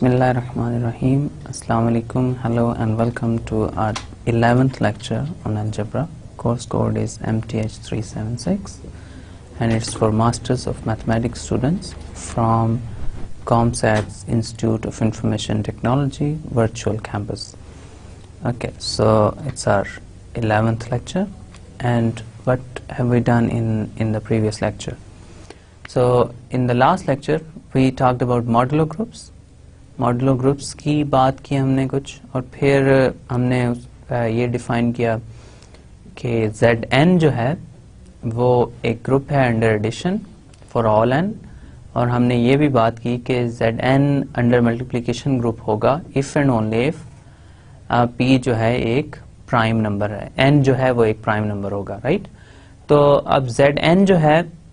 Bismillahirrahmanirrahim. Assalamu alaikum. Hello and welcome to our 11th lecture on algebra. Course code is MTH376 and it's for Masters of Mathematics students from ComSat's Institute of Information Technology Virtual Campus. Okay, so it's our 11th lecture, and what have we done in the previous lecture? So in the last lecture we talked about modulo groups. Modulo groups की बात की हमने कुछ, और फिर हमने ये define किया कि Zn जो है वो एक ग्रुप है under addition for all n, और हमने ये भी बात की कि Zn अंडर मल्टीप्लिकेशन ग्रुप होगा if and only if p जो है एक प्राइम नंबर है, n जो है वो एक प्राइम नंबर होगा, राइट। तो अब Zn जो है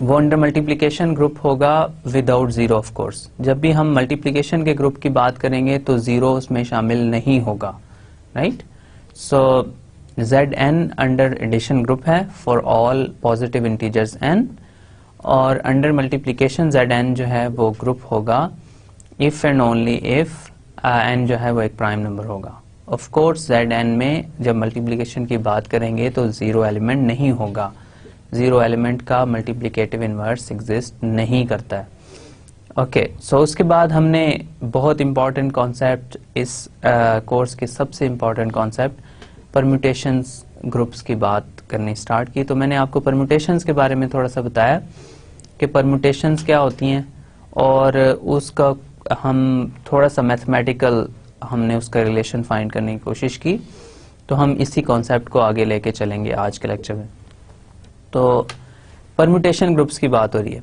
वो अंडर मल्टीप्लिकेशन ग्रुप होगा विदाउट जीरो ऑफ कोर्स। जब भी हम मल्टीप्लिकेशन के ग्रुप की बात करेंगे तो जीरो उसमें शामिल नहीं होगा, राइट। सो Zn अंडर एडिशन ग्रुप है for all positive integers n, और अंडर मल्टीप्लिकेशन Zn जो है वो ग्रुप होगा if and only if n जो है वो एक प्राइम नंबर होगा। ऑफ कोर्स Zn में जब मल्टीप्लिकेशन की बात करेंगे तो जीरो एलिमेंट नहीं होगा, जीरो एलिमेंट का मल्टीप्लिकेटिव इनवर्स एग्जिस्ट नहीं करता है। ओके, सो उसके बाद हमने बहुत इंपॉर्टेंट कॉन्सेप्ट, इस कोर्स के सबसे इंपॉर्टेंट कॉन्सेप्ट परम्यूटेशंस ग्रुप्स की बात करनी स्टार्ट की। तो मैंने आपको परम्यूटेशंस के बारे में थोड़ा सा बताया कि परम्यूटेशंस क्या होती हैं, और उसका हम थोड़ा सा मैथमेटिकल हमने उसका रिलेशन फाइंड करने की कोशिश की। तो हम इसी कॉन्सेप्ट को आगे लेके चलेंगे आज के लेक्चर में। तो परम्यूटेशन ग्रुप्स की बात हो रही है।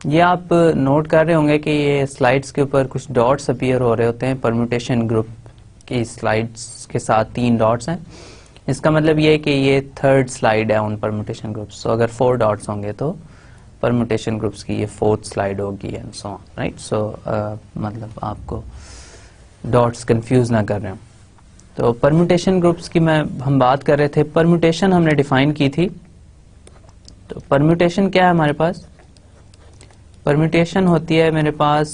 ये आप नोट कर रहे होंगे कि ये स्लाइड्स के ऊपर कुछ डॉट्स अपीयर हो रहे होते हैं। परम्यूटेशन ग्रुप की स्लाइड्स के साथ 3 डॉट्स हैं। इसका मतलब ये है कि ये थर्ड स्लाइड है ऑन परम्यूटेशन ग्रुप्स। सो अगर 4 डॉट्स होंगे तो परम्यूटेशन ग्रुप्स की ये 4th स्लाइड होगी एंड सो ऑन, राइट। सो मतलब आपको डॉट्स कंफ्यूज ना कर रहे हो। तो परम्यूटेशन ग्रुप्स की हम बात कर रहे थे। परम्यूटेशन हमने डिफाइन की थी। तो परम्यूटेशन क्या है हमारे पास? परम्यूटेशन होती है मेरे पास,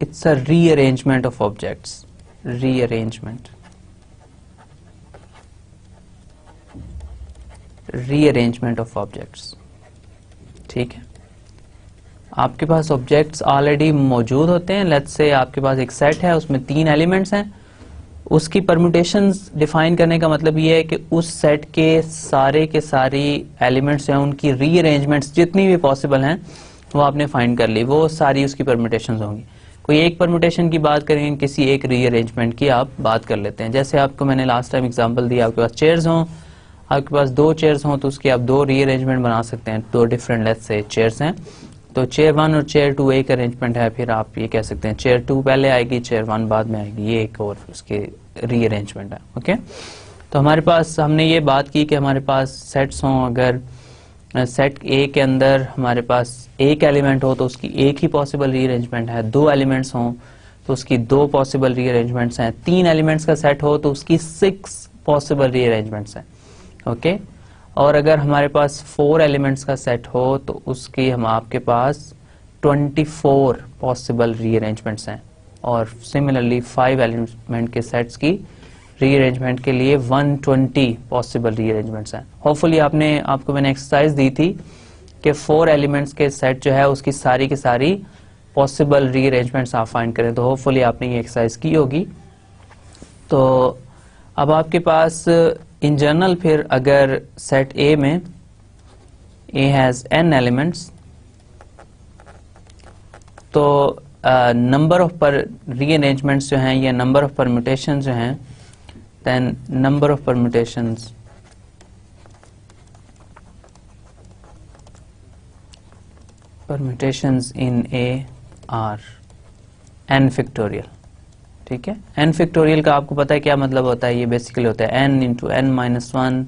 it's a rearrangement of objects. Rearrangement of objects, ठीक है। आपके पास ऑब्जेक्ट्स ऑलरेडी मौजूद होते हैं। लेट्स से आपके पास एक सेट है, उसमें 3 एलिमेंट्स हैं। उसकी परम्यूटेशंस डिफाइन करने का मतलब ये है कि उस सेट के सारी एलिमेंट्स हैं, उनकी रीअरेंजमेंट्स जितनी भी पॉसिबल हैं वो आपने फाइंड कर ली, वो सारी उसकी परम्यूटेशंस होंगी। कोई एक परम्यूटेशन की बात करेंगे, किसी एक रीअरेंजमेंट की आप बात कर लेते हैं। जैसे आपको मैंने लास्ट टाइम एग्जांपल दिया, आपके पास चेयर्स हों, आपके पास 2 चेयर्स हों तो उसकी आप 2 रीअरेंजमेंट बना सकते हैं। 2 डिफरेंट लेट्स से चेयर्स हैं, तो चेयर 1 और चेयर 2 एक अरेंजमेंट है। फिर आप ये कह सकते हैं चेयर 2 पहले आएगी, चेयर 1 बाद में आएगी, ये एक और उसके रीअरेंजमेंट है। ओके, तो हमारे पास हमने ये बात की कि हमारे पास सेट्स हों, अगर सेट ए के अंदर हमारे पास एक एलिमेंट हो तो उसकी एक ही पॉसिबल रीअरेंजमेंट है। 2 एलिमेंट्स हों तो उसकी 2 पॉसिबल रीअरेंजमेंट्स हैं। 3 एलिमेंट्स का सेट हो तो उसकी 6 पॉसिबल रीअरेंजमेंट्स हैं। ओके, और अगर हमारे पास 4 एलिमेंट्स का सेट हो तो उसकी हम आपके पास 24 पॉसिबल रीअरेंजमेंट्स हैं, और सिमिलरली 5 एलिमेंट के सेट्स की रीअरेंजमेंट के लिए 120 पॉसिबल रीअरेंजमेंट्स हैं। होपफुली आपको मैंने एक्सरसाइज दी थी कि 4 एलिमेंट्स के सेट जो है उसकी सारी की सारी पॉसिबल रीअरेंजमेंट्स आप फाइंड करें। तो होपफुली आपने ये एक्सरसाइज की होगी। तो अब आपके पास इन जनरल फिर अगर सेट ए में ए हैज n एलिमेंट्स, तो नंबर ऑफ रीअरेंजमेंट्स जो हैं या नंबर ऑफ परम्यूटेशंस जो हैं, then number of permutations in A are n factorial, ठीक है। n फैक्टोरियल का आपको पता है क्या मतलब होता है? ये बेसिकली होता है n into n minus 1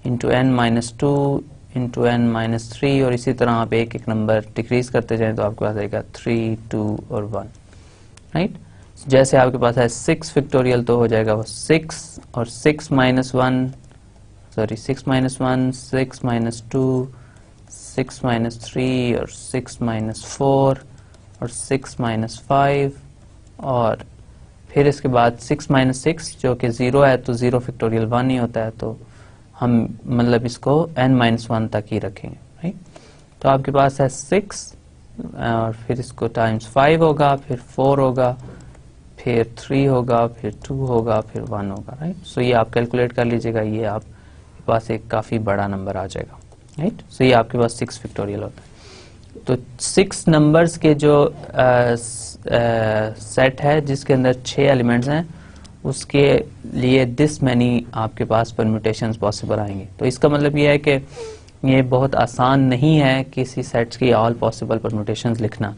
into n minus 2 into n minus 3, और इसी तरह आप एक एक नंबर डिक्रीज करते जाएं तो आपके पास आएगा 3, 2 और 1, राइट। जैसे आपके पास है 6 फैक्टोरियल तो हो जाएगा वो 6 और 6 minus 1, sorry 6 minus 1, 6 minus 2, 6 minus 3 और 6 माइनस 4, और 6 माइनस 5 और फिर इसके बाद 6 माइनस 6 जो कि 0 है तो 0 फैक्टोरियल 1 ही होता है, तो हम मतलब इसको n-1 तक ही रखेंगे, राइट। तो आपके पास है 6 और फिर इसको टाइम्स 5 होगा, फिर 4 होगा, फिर 3 होगा, फिर 2 होगा, फिर 1 होगा, राइट। सो ये आप कैलकुलेट कर लीजिएगा, ये आपके पास एक काफ़ी बड़ा नंबर आ जाएगा, राइट। सो ये आपके पास 6 फैक्टोरियल होता है। तो 6 नंबर्स के जो सेट है जिसके अंदर 6 एलिमेंट्स हैं, उसके लिए दिस मैनी आपके पास परम्यूटेशंस पॉसिबल आएंगे। तो इसका मतलब ये है कि ये बहुत आसान नहीं है किसी सेट्स की ऑल पॉसिबल परम्यूटेशंस लिखना।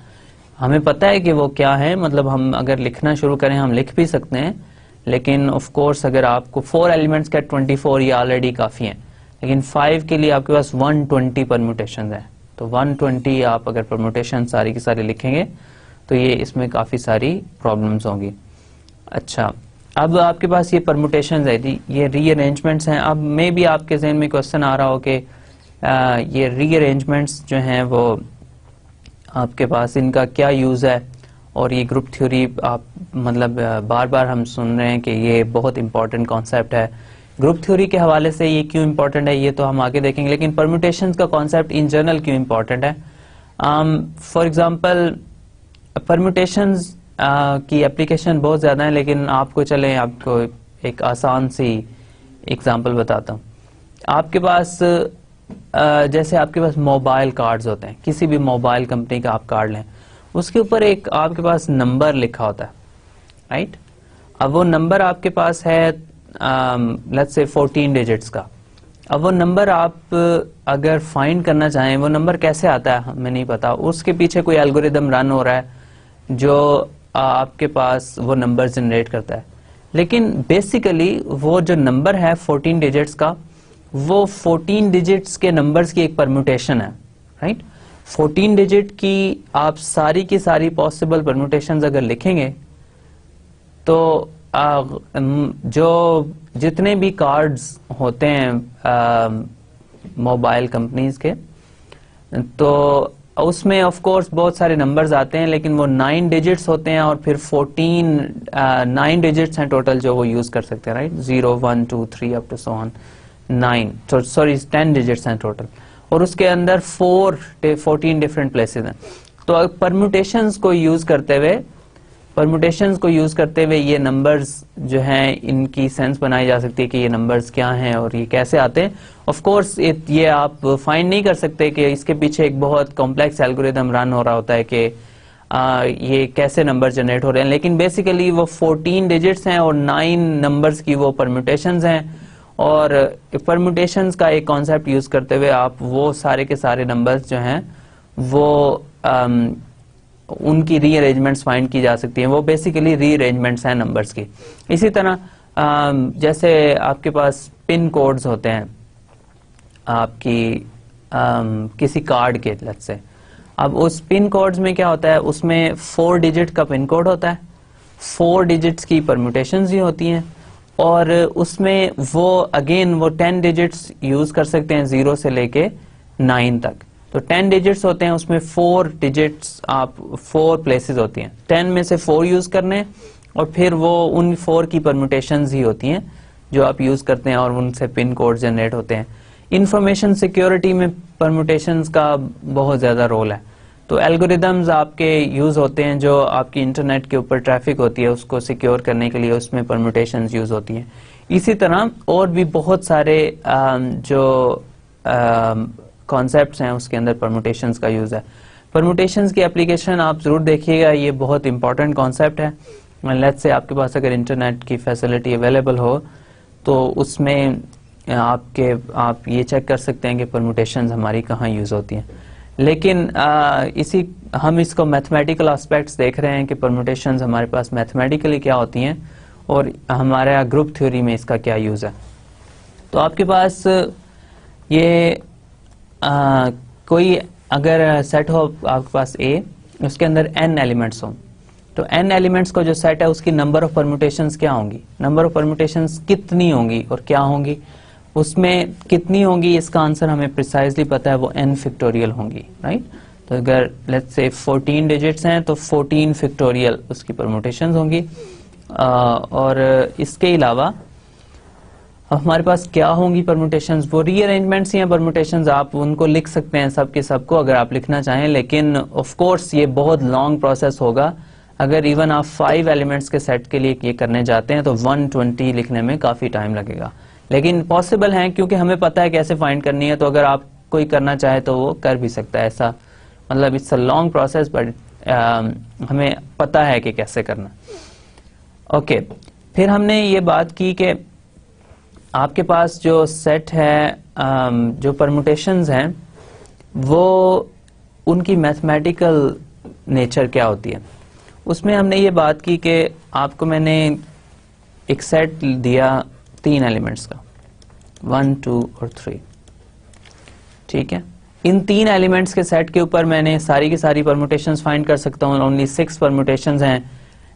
हमें पता है कि वो क्या है, मतलब हम अगर लिखना शुरू करें हम लिख भी सकते हैं, लेकिन ऑफ कोर्स अगर आपको 4 एलिमेंट्स के 24 ये ऑलरेडी काफ़ी हैं, लेकिन 5 के लिए आपके पास 120 परम्यूटेशंस हैं। तो 120 आप अगर परम्यूटेशन सारी की सारी लिखेंगे तो ये इसमें काफ़ी सारी प्रॉब्लम्स होंगी। अच्छा, अब आपके पास ये परम्यूटेशंस है, ये रीअरेंजमेंट्स हैं। अब मे भी आपके जहन में क्वेश्चन आ रहा हो कि ये रीअरेंजमेंट्स जो हैं वो आपके पास इनका क्या यूज़ है, और ये ग्रुप थ्योरी आप मतलब बार बार हम सुन रहे हैं कि ये बहुत इंपॉर्टेंट कॉन्सेप्ट है। ग्रुप थ्योरी के हवाले से ये क्यों इंपॉर्टेंट है ये तो हम आगे देखेंगे, लेकिन परम्यूटेशंस का कॉन्सेप्ट इन जनरल क्यों इंपॉर्टेंट है। फॉर एग्जांपल परम्यूटेशंस की एप्लीकेशन बहुत ज़्यादा है, लेकिन आपको चलें आपको एक आसान सी एग्जांपल बताता हूँ। आपके पास जैसे आपके पास मोबाइल कार्ड्स होते हैं, किसी भी मोबाइल कंपनी का आप कार्ड लें, उसके ऊपर एक आपके पास नंबर लिखा होता है, राइट। अब वो नंबर आपके पास है लेट्स से 14 डिजिट्स का। अब वो नंबर आप अगर फाइंड करना चाहें, वो नंबर कैसे आता है हमें नहीं पता, उसके पीछे कोई एल्गोरिदम रन हो रहा है जो आपके पास वो नंबर जनरेट करता है। लेकिन बेसिकली वो जो नंबर है 14 डिजिट्स का, वो 14 डिजिट्स के नंबर्स की एक परम्यूटेशन है, राइट। 14 डिजिट की आप सारी की सारी पॉसिबल परम्यूटेशंस अगर लिखेंगे तो जो जितने भी कार्ड्स होते हैं मोबाइल कंपनीज के, तो उसमें ऑफ कोर्स बहुत सारे नंबर्स आते हैं, लेकिन वो 9 डिजिट्स होते हैं और फिर 9 डिजिट्स हैं टोटल जो वो यूज कर सकते हैं, right. 0 1 2 3 up to so on 9, तो सॉरी 10 डिजिट्स हैं टोटल, और उसके अंदर 14 डिफरेंट प्लेसेस हैं। तो परम्यूटेशंस को यूज करते हुए ये नंबर्स जो हैं इनकी सेंस बनाई जा सकती है कि ये नंबर्स क्या हैं और ये कैसे आते हैं। ऑफ कोर्स ये आप फाइंड नहीं कर सकते कि इसके पीछे एक बहुत कॉम्प्लेक्स एल्गोरिदम रन हो रहा होता है कि ये कैसे नंबर जनरेट हो रहे हैं, लेकिन बेसिकली वो 14 डिजिट्स हैं और 9 नंबर्स की वो परम्यूटेशंस हैं, और परम्यूटेशंस का एक कॉन्सेप्ट यूज करते हुए आप वो सारे के सारे नंबर्स जो हैं वो उनकी रीअरेंजमेंट्स फाइंड की जा सकती हैं। वो बेसिकली रीअरेंजमेंट्स हैं नंबर्स की। इसी तरह जैसे आपके पास पिन कोड्स होते हैं आपकी किसी कार्ड के, लेट्स से, अब उस पिन कोड्स में क्या होता है, उसमें 4 डिजिट का पिन कोड होता है, 4 डिजिट्स की परम्यूटेशंस ही होती हैं, और उसमें वो अगेन वो 10 डिजिट्स यूज कर सकते हैं 0 से लेके 9 तक। तो 10 डिजिट्स होते हैं, उसमें 4 डिजिट्स आप 4 प्लेसेस होती हैं, 10 में से 4 यूज करने, और फिर वो उन 4 की परम्यूटेशंस ही होती हैं जो आप यूज करते हैं और उनसे पिन कोड जनरेट होते हैं। इंफॉर्मेशन सिक्योरिटी में परम्यूटेशंस का बहुत ज्यादा रोल है। तो एल्गोरिदम्स आपके यूज होते हैं जो आपकी इंटरनेट के ऊपर ट्रैफिक होती है उसको सिक्योर करने के लिए, उसमें परम्यूटेशंस यूज होती हैं। इसी तरह और भी बहुत सारे जो कॉन्सेप्ट्स हैं उसके अंदर परम्यूटेशंस का यूज है। परम्यूटेशंस की एप्लीकेशन आप जरूर देखिएगा, ये बहुत इंपॉर्टेंट कॉन्सेप्ट है। लेट्स से आपके पास अगर इंटरनेट की फैसिलिटी अवेलेबल हो तो उसमें आप ये चेक कर सकते हैं कि परम्यूटेशंस हमारी कहाँ यूज होती हैं। लेकिन हम इसको मैथमेटिकल एस्पेक्ट्स देख रहे हैं कि परम्यूटेशंस हमारे पास मैथमेटिकली क्या होती हैं और हमारे ग्रुप थ्योरी में इसका क्या यूज है। तो आपके पास ये कोई अगर सेट हो आपके पास A, उसके अंदर n एलिमेंट्स हों, तो n एलिमेंट्स का जो सेट है उसकी नंबर ऑफ परम्यूटेशंस क्या होंगी, नंबर ऑफ परम्यूटेशंस कितनी होंगी और क्या होंगी, उसमें कितनी होंगी इसका आंसर हमें प्रिसाइजली पता है, वो n फैक्टोरियल होंगी, राइट। तो अगर लेट्स से 14 डिजिट्स हैं तो 14 फैक्टोरियल उसकी परमुटेशंस होंगी। और इसके अलावा हमारे पास क्या होंगी परमुटेशंस, वो रीअरेंजमेंट्स या परमुटेशंस आप उनको लिख सकते हैं सब के सब को अगर आप लिखना चाहें, लेकिन ऑफ कोर्स ये बहुत लॉन्ग प्रोसेस होगा। अगर इवन आप 5 एलिमेंट्स के सेट के लिए ये करने जाते हैं तो 120 लिखने में काफ़ी टाइम लगेगा, लेकिन पॉसिबल है क्योंकि हमें पता है कैसे फाइंड करनी है। तो अगर आप कोई करना चाहे तो वो कर भी सकता है, ऐसा मतलब it's a long process but हमें पता है कि कैसे करना। ओके, फिर हमने ये बात की कि आपके पास जो सेट है, जो परमुटेशंस हैं वो उनकी मैथमेटिकल नेचर क्या होती है। उसमें हमने ये बात की कि आपको मैंने एक सेट दिया 3 एलिमेंट्स का, 1, 2 और 3, ठीक है। इन 3 एलिमेंट्स के सेट के ऊपर मैंने सारी की सारी परमुटेशंस फाइंड कर सकता हूँ। ओनली 6 परमुटेशंस हैं,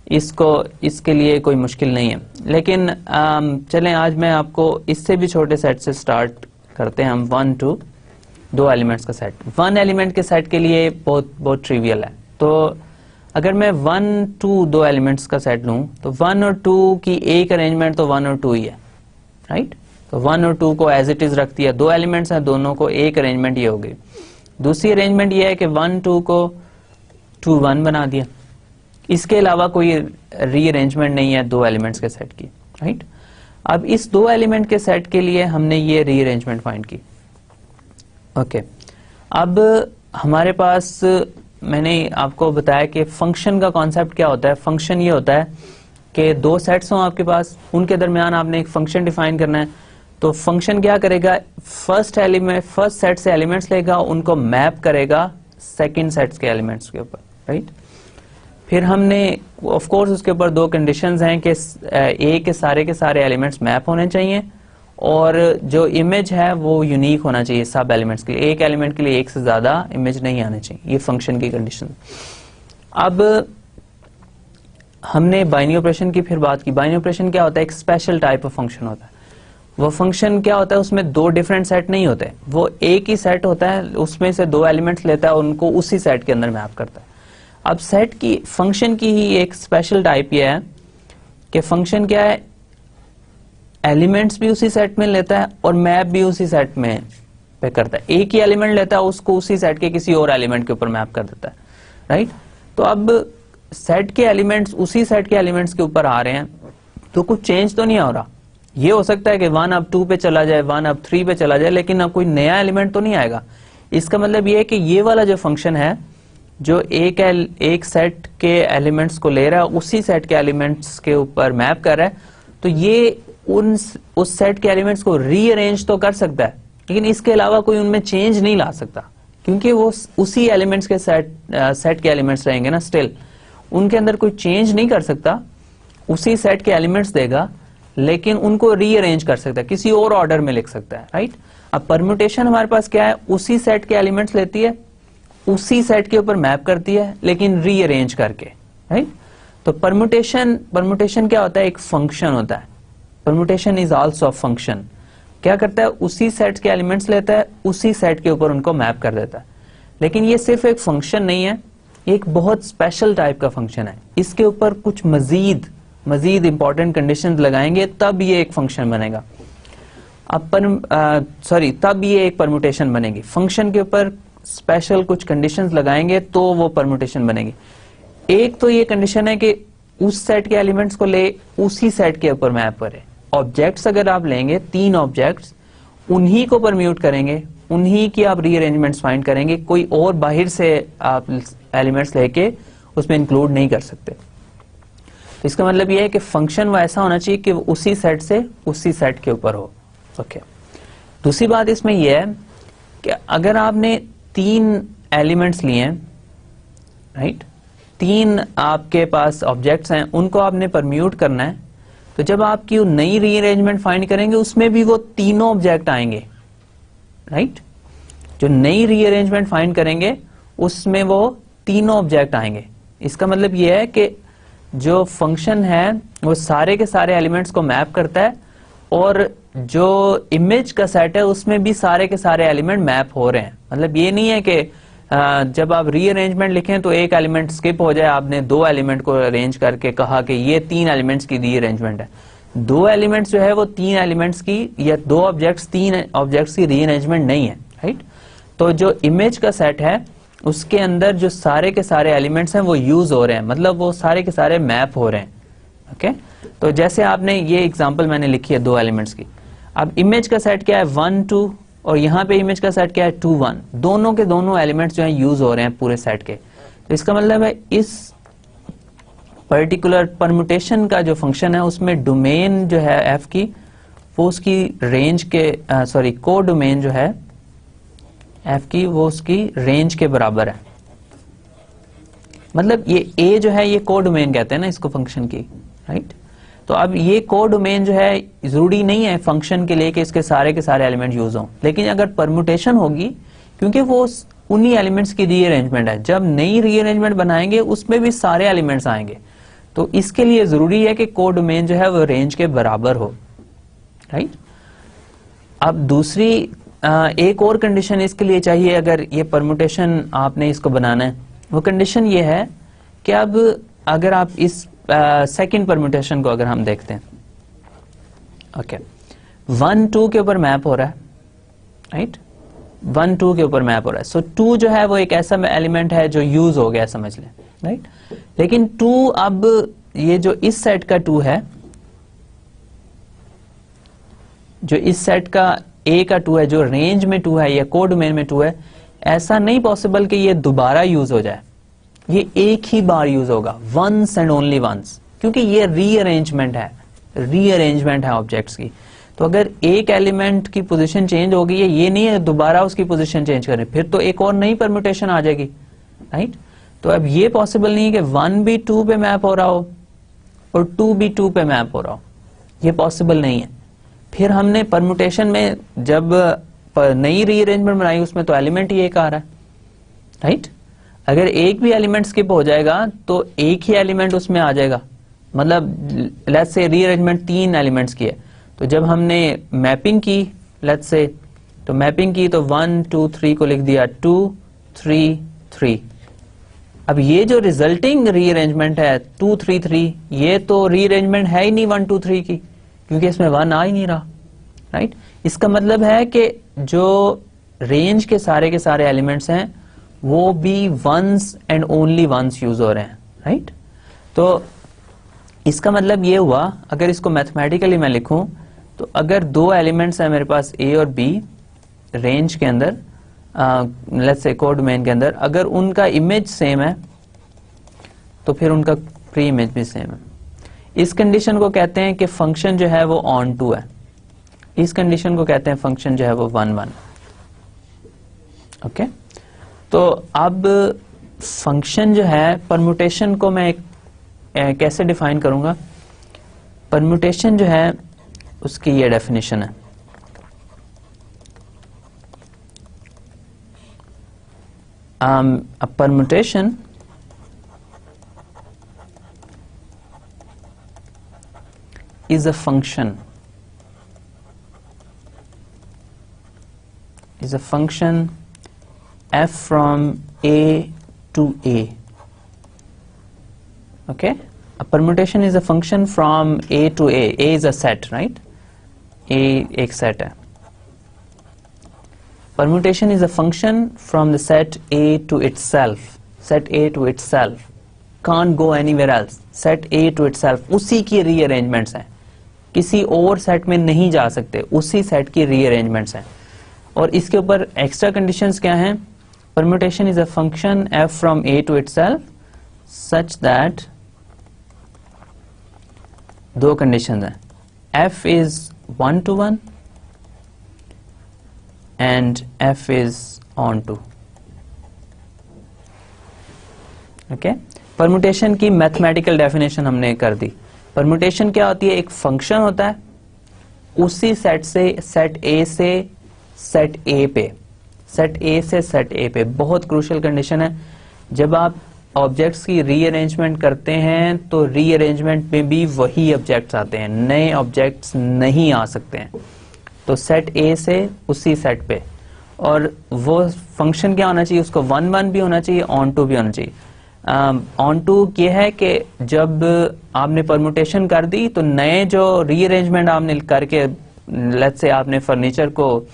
इसके लिए कोई मुश्किल नहीं है। लेकिन चलें आज मैं आपको इससे भी छोटे सेट से स्टार्ट करते हैं। हम 1, 2 2 एलिमेंट्स का सेट, 1 एलिमेंट के सेट के लिए बहुत ट्रिवियल है। तो अगर मैं 1, 2 2 एलिमेंट्स का सेट लूं तो 1 और 2 की एक अरेंजमेंट तो 1 और 2 ही है, राइट। तो 1 और 2 को एज इट इज रख दिया, 2 एलिमेंट्स हैं, दोनों को एक अरेंजमेंट ये हो गई। दूसरी अरेंजमेंट ये है कि 1, 2 को 2, 1 बना दिया। इसके अलावा कोई रीअरेंजमेंट नहीं है 2 एलिमेंट्स के सेट की, राइट। अब इस 2 एलिमेंट के सेट के लिए हमने ये रीअरेंजमेंट फाइंड की। ओके, अब हमारे पास मैंने आपको बताया कि फंक्शन का कॉन्सेप्ट क्या होता है। फंक्शन ये होता है कि 2 सेट्स हों आपके पास, उनके दरमियान आपने एक फंक्शन डिफाइन करना है। तो फंक्शन क्या करेगा, फर्स्ट सेट से एलिमेंट्स लेगा, उनको मैप करेगा सेकंड सेट्स के एलिमेंट्स के ऊपर, राइट। फिर हमने ऑफ कोर्स उसके ऊपर 2 कंडीशंस हैं कि ए के सारे एलिमेंट्स मैप होने चाहिए और जो इमेज है वो यूनिक होना चाहिए सब एलिमेंट्स के लिए। एक एलिमेंट के लिए एक से ज्यादा इमेज नहीं आने चाहिए, ये फंक्शन की कंडीशन। अब हमने बाइनरी ऑपरेशन की फिर बात की। बाइनरी ऑपरेशन क्या होता है, एक स्पेशल टाइप ऑफ फंक्शन होता है। वो फंक्शन क्या होता है, उसमें 2 डिफरेंट सेट नहीं होते, वो एक ही सेट होता है, उसमें से 2 एलिमेंट्स लेता है, उनको उसी सेट के अंदर मैप करता है। अब सेट की फंक्शन की ही एक स्पेशल टाइप ये है कि फंक्शन क्या है, एलिमेंट्स भी उसी सेट में लेता है और मैप भी उसी सेट में पे करता है। एक ही एलिमेंट लेता है, उसको उसी सेट के किसी और एलिमेंट के ऊपर मैप कर देता है, राइट। तो अब सेट के एलिमेंट्स उसी सेट के एलिमेंट्स के ऊपर आ रहे हैं तो कुछ चेंज तो नहीं हो रहा। ये हो सकता है कि 1 अब 2 पे चला जाए, 1 अब 3 पे चला जाए, लेकिन अब कोई नया एलिमेंट तो नहीं आएगा। इसका मतलब ये है कि ये वाला जो फंक्शन है जो एक सेट के एलिमेंट्स को ले रहा है, उसी सेट के एलिमेंट्स के ऊपर मैप कर रहा है, तो ये उस सेट के एलिमेंट्स को रीअरेंज तो कर सकता है, लेकिन इसके अलावा कोई उनमें चेंज नहीं ला सकता, क्योंकि वो उसी एलिमेंट्स के सेट के एलिमेंट्स रहेंगे ना, स्टिल उनके अंदर कोई चेंज नहीं कर सकता। उसी सेट के एलिमेंट्स देगा, लेकिन उनको रीअरेंज कर सकता है, किसी और ऑर्डर में लिख सकता है, राइट। अब परम्यूटेशन हमारे पास क्या है, उसी सेट के एलिमेंट्स लेती है, उसी सेट के ऊपर मैप करती है, लेकिन रीअरेंज करके, राइट। तो परम्यूटेशन क्या होता है, एक फंक्शन होता है। Permutation is also a function. क्या करता है, उसी सेट के एलिमेंट्स लेता है, उसी सेट के ऊपर उनको मैप कर देता है। लेकिन ये सिर्फ एक फंक्शन नहीं है, एक बहुत स्पेशल टाइप का फंक्शन है। इसके ऊपर कुछ मजीद इंपॉर्टेंट कंडीशंस लगाएंगे तब ये एक फंक्शन बनेगा। तब ये एक परम्यूटेशन बनेगी। फंक्शन के ऊपर स्पेशल कुछ कंडीशंस लगाएंगे तो वो परम्यूटेशन बनेगी। एक तो ये कंडीशन है कि उस सेट के एलिमेंट्स को ले उसी सेट के ऊपर मैप करे। ऑब्जेक्ट्स अगर आप लेंगे 3 ऑब्जेक्ट्स, उन्हीं को परम्यूट करेंगे, उन्हीं की आप रीअरेंजमेंट्स फाइंड करेंगे, कोई और बाहर से आप एलिमेंट्स लेके उसमें इंक्लूड नहीं कर सकते। तो इसका मतलब ये है कि फंक्शन वो ऐसा होना चाहिए कि वो उसी सेट से उसी सेट के ऊपर हो। ओके, दूसरी बात इसमें यह है कि अगर आपने 3 एलिमेंट्स लिए हैं, राइट, 3 आपके पास ऑब्जेक्ट्स हैं, उनको आपने परम्यूट करना है, तो जब आपकी नई रीअरेंजमेंट फाइंड करेंगे उसमें भी वो तीनों ऑब्जेक्ट आएंगे, राइट। जो नई रीअरेंजमेंट फाइंड करेंगे उसमें वो तीनों ऑब्जेक्ट आएंगे। इसका मतलब ये है कि जो फंक्शन है वो सारे के सारे एलिमेंट्स को मैप करता है और जो इमेज का सेट है उसमें भी सारे के सारे एलिमेंट मैप हो रहे हैं। मतलब ये नहीं है कि जब आप रीअरेंजमेंट लिखें तो एक एलिमेंट स्किप हो जाए, आपने दो एलिमेंट को अरेंज करके कहा कि ये तीन एलिमेंट्स की रीअरेंजमेंट है। दो एलिमेंट्स जो है वो तीन एलिमेंट्स की, या दो ऑब्जेक्ट्स तीन ऑब्जेक्ट्स की रीअरेंजमेंट नहीं है, राइट। तो जो इमेज का सेट है उसके अंदर जो सारे के सारे एलिमेंट्स हैं वो यूज हो रहे हैं, मतलब वो सारे के सारे मैप हो रहे हैं, ओके। तो जैसे आपने ये एग्जांपल मैंने लिखी है दो एलिमेंट्स की। अब इमेज का सेट क्या है 1 2, और यहाँ पे इमेज का सेट क्या है 2 1। दोनों के दोनों एलिमेंट्स जो हैं यूज हो रहे हैं पूरे सेट के। तो इसका मतलब है इस पर्टिकुलर परम्यूटेशन का जो फंक्शन है उसमें डोमेन जो है एफ की वो उसकी रेंज के को डोमेन जो है एफ की वो उसकी रेंज के बराबर है। मतलब ये ए जो है ये को डोमेन कहते हैं ना इसको फंक्शन की, राइट। तो अब ये को डोमेन जो है जरूरी नहीं है फंक्शन के लिए कि इसके सारे के सारे एलिमेंट यूज हों, लेकिन अगर परम्यूटेशन होगी, क्योंकि वो उन्हीं एलिमेंट्स की रीअरेंजमेंट है, जब नई रीअरेंजमेंट बनाएंगे उसमें भी सारे एलिमेंट्स आएंगे, तो इसके लिए जरूरी है कि को डोमेन जो है वो रेंज के बराबर हो, राइट। अब दूसरी एक और कंडीशन इसके लिए चाहिए अगर ये परम्यूटेशन आपने इसको बनाना है, वो कंडीशन ये है कि अब अगर आप इस सेकंड परम्यूटेशन को अगर हम देखते हैं, ओके, 1 2 के ऊपर मैप हो रहा है, राइट, 1 2 के ऊपर मैप हो रहा है। सो 2 जो है वो एक ऐसा एलिमेंट है जो यूज हो गया समझ लें, राइट। लेकिन 2 अब ये जो इस सेट का 2 है, जो इस सेट का ए का 2 है, जो रेंज में 2 है या को डोमेन में 2 है, ऐसा नहीं पॉसिबल कि ये दोबारा यूज हो जाए, ये एक ही बार यूज होगा, वंस एंड ओनली वंस, क्योंकि ये रीअरेंजमेंट है ऑब्जेक्ट्स की। तो अगर एक एलिमेंट की पोजीशन चेंज हो गई है, ये नहीं है दोबारा उसकी पोजीशन चेंज करें, फिर तो एक और नई परम्यूटेशन आ जाएगी, राइट। तो अब ये पॉसिबल नहीं है कि 1 भी 2 पे मैप हो रहा हो और 2 भी 2 पे मैप हो रहा हो, ये पॉसिबल नहीं है। फिर हमने परम्यूटेशन में जब नई रीअरेंजमेंट बनाई उसमें तो एलिमेंट ही एक आ रहा है, राइट। अगर एक भी एलिमेंट स्किप हो जाएगा तो एक ही एलिमेंट उसमें आ जाएगा, मतलब लेट्स से रीअरेंजमेंट 3 एलिमेंट्स की है, तो जब हमने मैपिंग की लेट्स से, तो मैपिंग की तो 1 2 3 को लिख दिया 2 3 3। अब ये जो रिजल्टिंग रीअरेंजमेंट है 2 3 3, ये तो रीअरेंजमेंट है ही नहीं 1 2 3 की, क्योंकि इसमें 1 आ ही नहीं रहा, राइट। इसका मतलब है कि जो रेंज के सारे एलिमेंट्स हैं वो भी once and only once use हो रहे हैं, राइट। तो इसका मतलब ये हुआ, अगर इसको मैथमेटिकली मैं लिखूं तो अगर दो एलिमेंट्स हैं मेरे पास ए और बी रेंज के अंदर, लेट्स से को डोमेन के अंदर, अगर उनका इमेज सेम है तो फिर उनका प्री इमेज भी सेम है। इस कंडीशन को कहते हैं कि फंक्शन जो है वो ऑन टू है, इस कंडीशन को कहते हैं फंक्शन जो है वो 1 1, ओके। तो अब फंक्शन जो है, परम्यूटेशन को मैं कैसे डिफाइन करूंगा, परम्यूटेशन जो है उसकी ये डेफिनेशन है, a permutation is a function f from a to a, okay. A permutation is a function from a to a is a set, right, a एक set है। Permutation is a function from the set a to itself, set a to itself, can't go anywhere else, set a to itself, उसी की rearrangements हैं, किसी और set में नहीं जा सकते, उसी सेट की रीअरेंजमेंट्स हैं। और इसके ऊपर एक्स्ट्रा कंडीशंस क्या हैं, permutation is a function f from a to itself such that, दो कंडीशंस हैं, f is 1 to 1 and f is on to, okay. Permutation की मैथमेटिकल डेफिनेशन हमने कर दी। परम्यूटेशन क्या होती है, एक फंक्शन होता है, उसी सेट से सेट ए से सेट ए पे, सेट ए से सेट ए पे, बहुत क्रूशियल कंडीशन है। जब आप ऑब्जेक्ट्स की रीअरेंजमेंट करते हैं तो रीअरेंजमेंट में भी वही ऑब्जेक्ट्स आते हैं, नए ऑब्जेक्ट्स नहीं आ सकते हैं। तो सेट ए से उसी सेट पे, और वो फंक्शन क्या होना चाहिए, उसको 1 1 भी होना चाहिए, ऑन टू भी होना चाहिए। ऑन टू ये है कि जब आपने परमुटेशन कर दी तो नए जो रीअरेंजमेंट आपने करके, लेट्स से आपने फर्नीचर को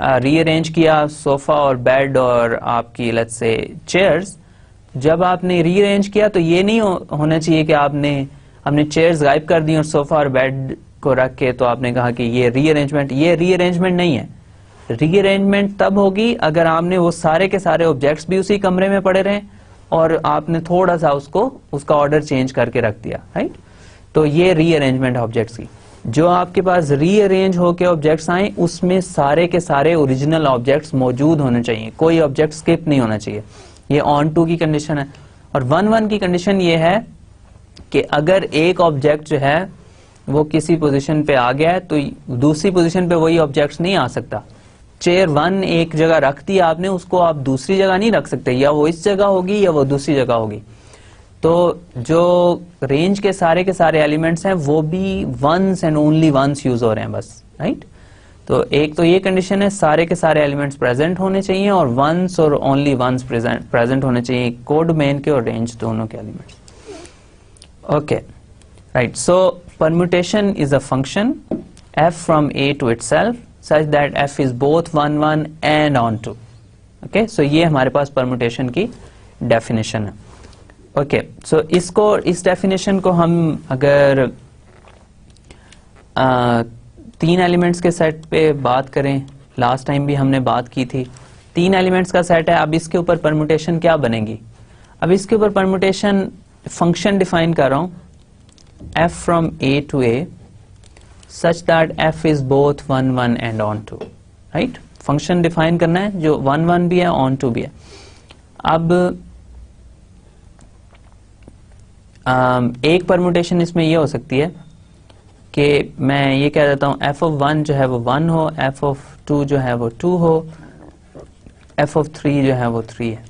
रीअरेंज किया, सोफा और बेड और आपकी लेट्स से चेयर्स, जब आपने रीअरेंज किया तो ये नहीं होना चाहिए कि आपने अपने चेयर्स गायब कर दी और सोफा और बेड को रख के तो आपने कहा कि ये रीअरेंजमेंट नहीं है। रीअरेंजमेंट तब होगी अगर आपने वो सारे के सारे ऑब्जेक्ट्स भी उसी कमरे में पड़े रहे और आपने थोड़ा सा उसका ऑर्डर चेंज करके रख दिया, राइट। तो ये रीअरेंजमेंट ऑब्जेक्ट्स की, जो आपके पास रीअरेंज होके ऑब्जेक्ट्स आए उसमें सारे के सारे ओरिजिनल ऑब्जेक्ट्स मौजूद होने चाहिए, कोई ऑब्जेक्ट स्किप नहीं होना चाहिए। ये ऑन टू की कंडीशन है। और 1 1 की कंडीशन ये है कि अगर एक ऑब्जेक्ट जो है वो किसी पोजीशन पे आ गया है तो दूसरी पोजीशन पे वही ऑब्जेक्ट नहीं आ सकता। चेयर 1 एक जगह रख दी आपने, उसको आप दूसरी जगह नहीं रख सकते, या वो इस जगह होगी या वो दूसरी जगह होगी। तो जो रेंज के सारे एलिमेंट्स हैं वो भी once and only once use हो रहे हैं बस, राइट। तो एक तो ये कंडीशन है, सारे के सारे एलिमेंट्स प्रेजेंट होने चाहिए और वंस और ओनली वंस प्रेजेंट होने चाहिए, कोडोमेन के और रेंज दोनों के elements. Okay, right. So permutation is a function f from a to itself such that f is both 1 1 and on 2. Okay, सो ये हमारे पास परम्यूटेशन की डेफिनेशन है। ओके, सो इस डेफिनेशन को हम अगर 3 एलिमेंट्स के सेट पे बात करें, लास्ट टाइम भी हमने बात की थी, 3 एलिमेंट्स का सेट है। अब इसके ऊपर परम्यूटेशन क्या बनेगी? अब इसके ऊपर परम्यूटेशन फंक्शन डिफाइन कर रहा हूं, f from a to a such that f is both 1 1 and on 2, right. Function define करना है जो 1 1 भी है, on 2 भी है। अब एक परम्यूटेशन इसमें ये हो सकती है कि मैं ये कह देता हूं f of 1 जो है वो 1 हो, f of 2 जो है वो 2 हो, f of 3 जो है वो 3 है।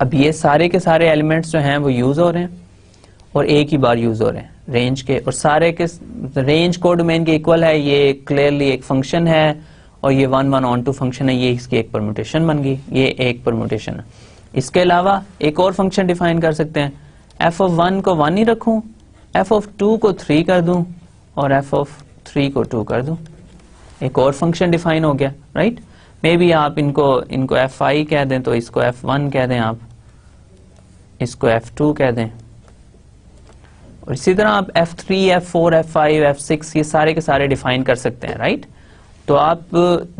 अब ये सारे के सारे एलिमेंट्स जो हैं वो यूज हो रहे हैं और एक ही बार यूज हो रहे हैं रेंज के, और सारे के रेंज कोडोमेन के इक्वल है। ये क्लियरली एक फंक्शन है और ये 1 1 on 2 फंक्शन है, ये इसकी एक परम्यूटेशन बन गई, ये एक परम्यूटेशन है। इसके अलावा एक और फंक्शन डिफाइन कर सकते हैं, f of 1 को 1 ही रखूं, f of 2 को 3 कर दूं और f of 3 को 2 कर दूं, एक और फंक्शन डिफाइन हो गया, राइट। मे बी आप इनको fi कह दें तो इसको f1 कह दें, आप इसको f2 कह दें, और इसी तरह आप f3, f4, f5, f6 ये सारे के सारे डिफाइन कर सकते हैं, राइट। तो आप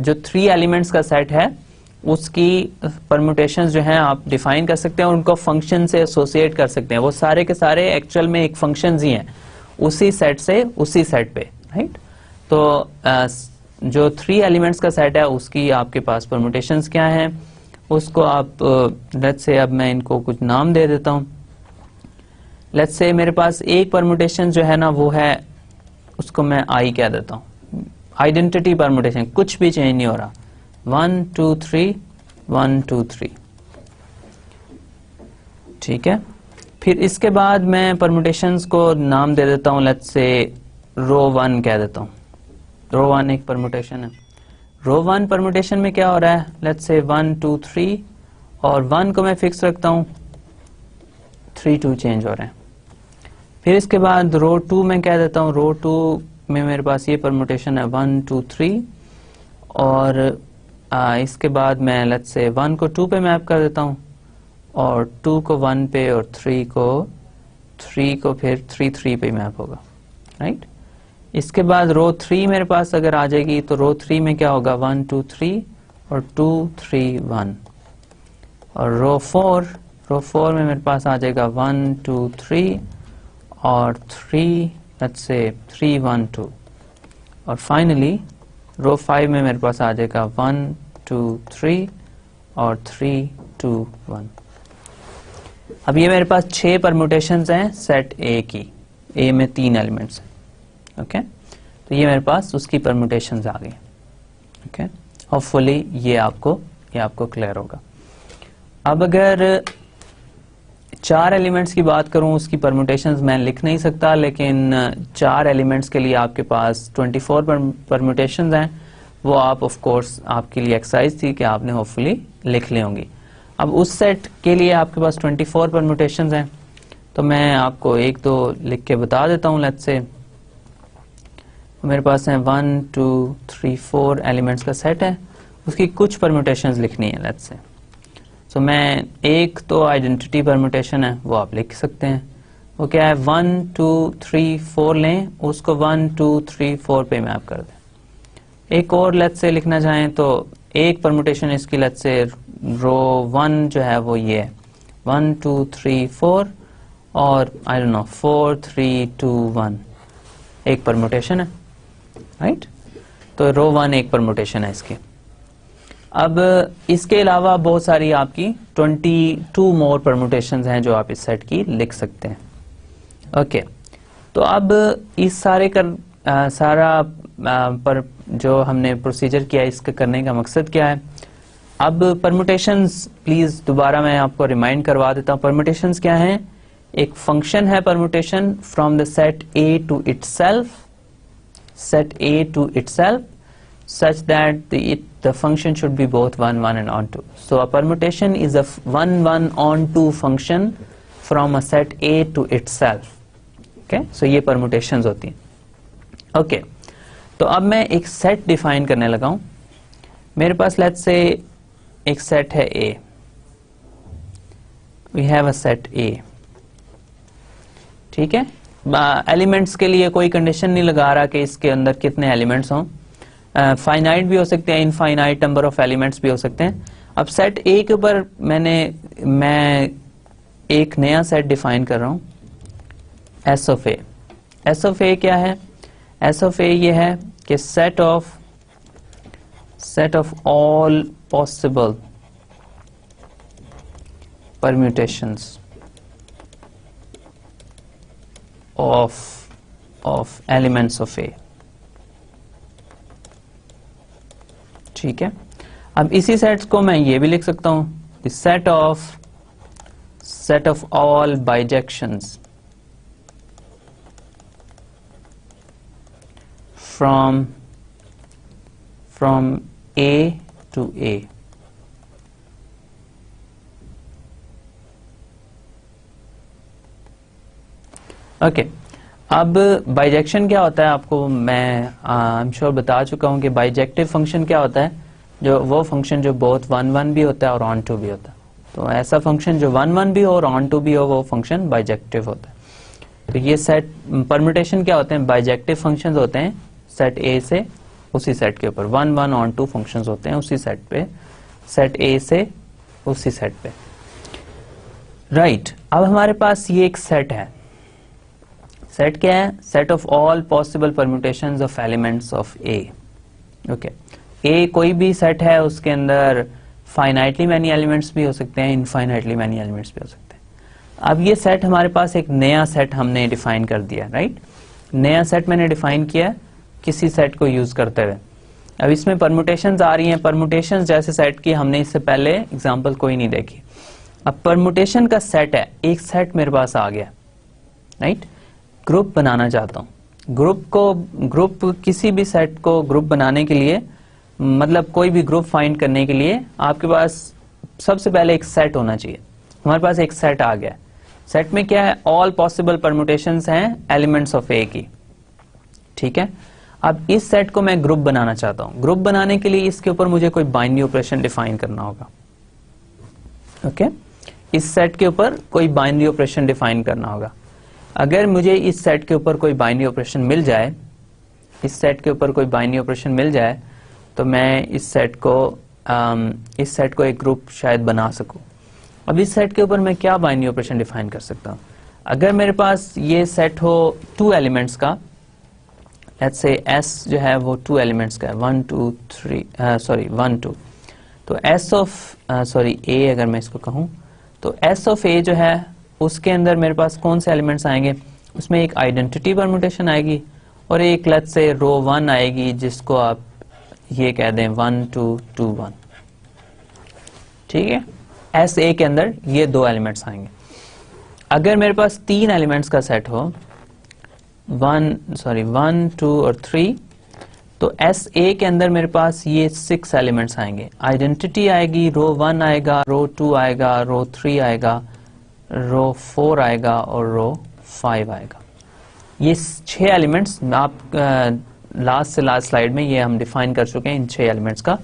जो 3 एलिमेंट्स का सेट है उसकी परम्यूटेशंस जो हैं आप डिफाइन कर सकते हैं और उनको फंक्शन से एसोसिएट कर सकते हैं। वो सारे के सारे एक्चुअल में एक फंक्शंस ही हैं उसी सेट से उसी सेट पे, राइट। तो जो 3 एलिमेंट्स का सेट है उसकी आपके पास परम्यूटेशंस क्या हैं उसको आप लेट्स से, अब मैं इनको कुछ नाम दे देता हूं। लेट्स से मेरे पास एक परम्यूटेशन जो है ना वो है, उसको मैं आई कह देता हूं, आइडेंटिटी परम्यूटेशन, कुछ भी चेंज नहीं हो रहा, 1 2 3 1 2 3, ठीक है। फिर इसके बाद मैं परम्यूटेशंस को नाम दे देता हूं, लेट्स से रो 1 कह देता हूं। रो 1 एक परम्यूटेशन है। रो 1 परम्यूटेशन में क्या हो रहा है, लेट्स से 1 2 3 और 1 को मैं फिक्स रखता हूं, 3 2 चेंज हो रहे हैं। फिर इसके बाद रो 2 में कह देता हूं, रो 2 में मेरे पास ये परम्यूटेशन है 1 2 3 और इसके बाद मैं लेट्स से 1 को 2 पे मैप कर देता हूं और 2 को 1 पे और 3 को फिर 3 3 पे मैप होगा, राइट। इसके बाद रो 3 मेरे पास अगर आ जाएगी तो रो 3 में क्या होगा, 1 2 3 और 2 3 1, और रो 4 में मेरे पास आ जाएगा 1 2 3 और 3 लेट्स से 3 1 2, और फाइनली रो 5 में मेरे पास आ जाएगा 1 2 3 और 3 2 1। अब ये मेरे पास 6 परम्यूटेशंस हैं सेट ए की, ए में 3 एलिमेंट्स हैं, ओके। तो ये मेरे पास उसकी परम्यूटेशंस आ गई, ओके। होपफुली ये आपको क्लियर होगा। अब अगर 4 एलिमेंट्स की बात करूं, उसकी परम्यूटेशंस मैं लिख नहीं सकता, लेकिन 4 एलिमेंट्स के लिए आपके पास 24 परम्यूटेशंस हैं। वो आप ऑफ कोर्स आपके लिए एक्सरसाइज थी कि आपने होपफुली लिख ली होंगी। अब उस सेट के लिए आपके पास 24 परम्यूटेशंस हैं, तो मैं आपको एक दो लिख के बता देता हूँ। लेट्स से मेरे पास है 1 2 3 4 एलिमेंट्स का सेट है, उसकी कुछ परम्यूटेशंस लिखनी है। लेट्स से सो मैं एक तो आइडेंटिटी परम्यूटेशन है वो आप लिख सकते हैं। वो क्या है, 1 2 3 4 लें, उसको 1 2 3 4 पे मैप कर दें। एक और लेट्स से लिखना चाहें तो एक परम्यूटेशन इसकी लेट्स से रो 1 जो है वो ये है 1 2 3 4 और आई डोंट नो 4 3 2 1 एक परम्यूटेशन है, राइट। तो रो 1 एक परम्यूटेशन है इसकी। अब इसके अलावा बहुत सारी आपकी 22 मोर परम्यूटेशंस हैं जो आप इस सेट की लिख सकते हैं। ओके, तो अब इस सारे सारा पर जो हमने प्रोसीजर किया इसका करने का मकसद क्या है। अब परम्यूटेशंस प्लीज दोबारा मैं आपको रिमाइंड करवा देता हूँ। परम्यूटेशंस क्या हैं, एक फंक्शन है permutation from the set A to itself, set A to itself such that the function should be both 1 1 and on 2. So a permutation is a 1 1 on 2 function from a set A to itself. Okay, so ये permutations होती हैं। Okay, तो अब मैं एक set define करने लगा हूँ। मेरे पास let's say एक set है A, we have a set A, ठीक है। एलिमेंट्स के लिए कोई कंडीशन नहीं लगा रहा कि इसके अंदर कितने एलिमेंट्स हों, फाइनाइट भी हो सकते हैं, इनफाइनाइट नंबर ऑफ एलिमेंट्स भी हो सकते हैं। अब सेट ए के ऊपर मैं एक नया सेट डिफाइन कर रहा हूं, S of A. S of A क्या है, एस ऑफ ए ये है कि set of all possible permutations of elements of A, ठीक है। अब इसी सेट्स को मैं ये भी लिख सकता हूं, the set of all bijections from A to A। Okay, अब बाइजेक्शन क्या होता है आपको मैं आई एम श्योर बता चुका हूं कि बाइजेक्टिव फंक्शन क्या होता है, जो वो फंक्शन जो बोथ 1 1 भी होता है और ऑन 2 भी होता है। तो ऐसा फंक्शन जो 1 1 भी हो और ऑन 2 भी हो वो फंक्शन बाइजेक्टिव होता है। तो ये सेट परम्यूटेशन क्या होते हैं, बाइजेक्टिव फंक्शंस होते हैं सेट ए से उसी सेट के ऊपर, 1 1 ऑन 2 फंक्शंस होते हैं उसी सेट पे, सेट ए से उसी सेट पे, राइट। अब हमारे पास ये एक सेट है, सेट क्या है, set of all possible permutations of elements of A. Okay, A कोई भी सेट है, उसके अंदर फाइनाइटली मैनी एलिमेंट्स भी हो सकते हैं, इनफाइनाइटली मैनी एलिमेंट्स भी हो सकते हैं। अब ये सेट हमारे पास एक नया सेट हमने डिफाइन कर दिया, राइट। नया सेट मैंने डिफाइन किया किसी सेट को यूज करते हुए। अब इसमें परम्यूटेशंस आ रही हैं, परम्यूटेशंस जैसे सेट की हमने इससे पहले एग्जांपल कोई नहीं देखी। अब परम्यूटेशन का सेट है, एक सेट मेरे पास आ गया, राइट। ग्रुप बनाना चाहता हूं, ग्रुप किसी भी सेट को ग्रुप बनाने के लिए, मतलब कोई भी ग्रुप फाइंड करने के लिए आपके पास सबसे पहले एक सेट होना चाहिए। हमारे पास एक सेट आ गया, सेट में क्या है, ऑल पॉसिबल परम्यूटेशंस हैं एलिमेंट्स ऑफ ए की, ठीक है। अब इस सेट को मैं ग्रुप बनाना चाहता हूं, ग्रुप बनाने के लिए इसके ऊपर मुझे कोई बाइनरी ऑपरेशन डिफाइन करना होगा। ओके, इस सेट के ऊपर कोई बाइनरी ऑपरेशन डिफाइन करना होगा। अगर मुझे इस सेट के ऊपर कोई बाइनरी ऑपरेशन मिल जाए, इस सेट के ऊपर कोई बाइनरी ऑपरेशन मिल जाए तो मैं इस सेट को एक ग्रुप शायद बना सकूं। अब इस सेट के ऊपर मैं क्या बाइनरी ऑपरेशन डिफाइन कर सकता हूं, अगर मेरे पास ये सेट हो 2 एलिमेंट्स का, लेट्स से S जो है वो 2 एलिमेंट्स का है, 1 2 2, तो S ऑफ A अगर मैं इसको कहूं तो S ऑफ A जो है उसके अंदर मेरे पास कौन से एलिमेंट्स आएंगे, उसमें एक आइडेंटिटी परम्यूटेशन आएगी और एक लेट्स से रो 1 आएगी जिसको आप ये कह दें 1 2 2 1, ठीक है। एस ए के अंदर ये 2 एलिमेंट्स आएंगे। अगर मेरे पास 3 एलिमेंट्स का सेट हो, 1 2 और 3, तो एस ए के अंदर मेरे पास ये 6 एलिमेंट्स आएंगे। आइडेंटिटी आएगी, रो 1 आएगा, रो 2 आएगा, रो 3 आएगा, रो 4 आएगा और रो 5 आएगा। ये 6 एलिमेंट्स आप लास्ट से लास्ट स्लाइड में ये हम डिफाइन कर चुके हैं। इन 6 एलिमेंट्स का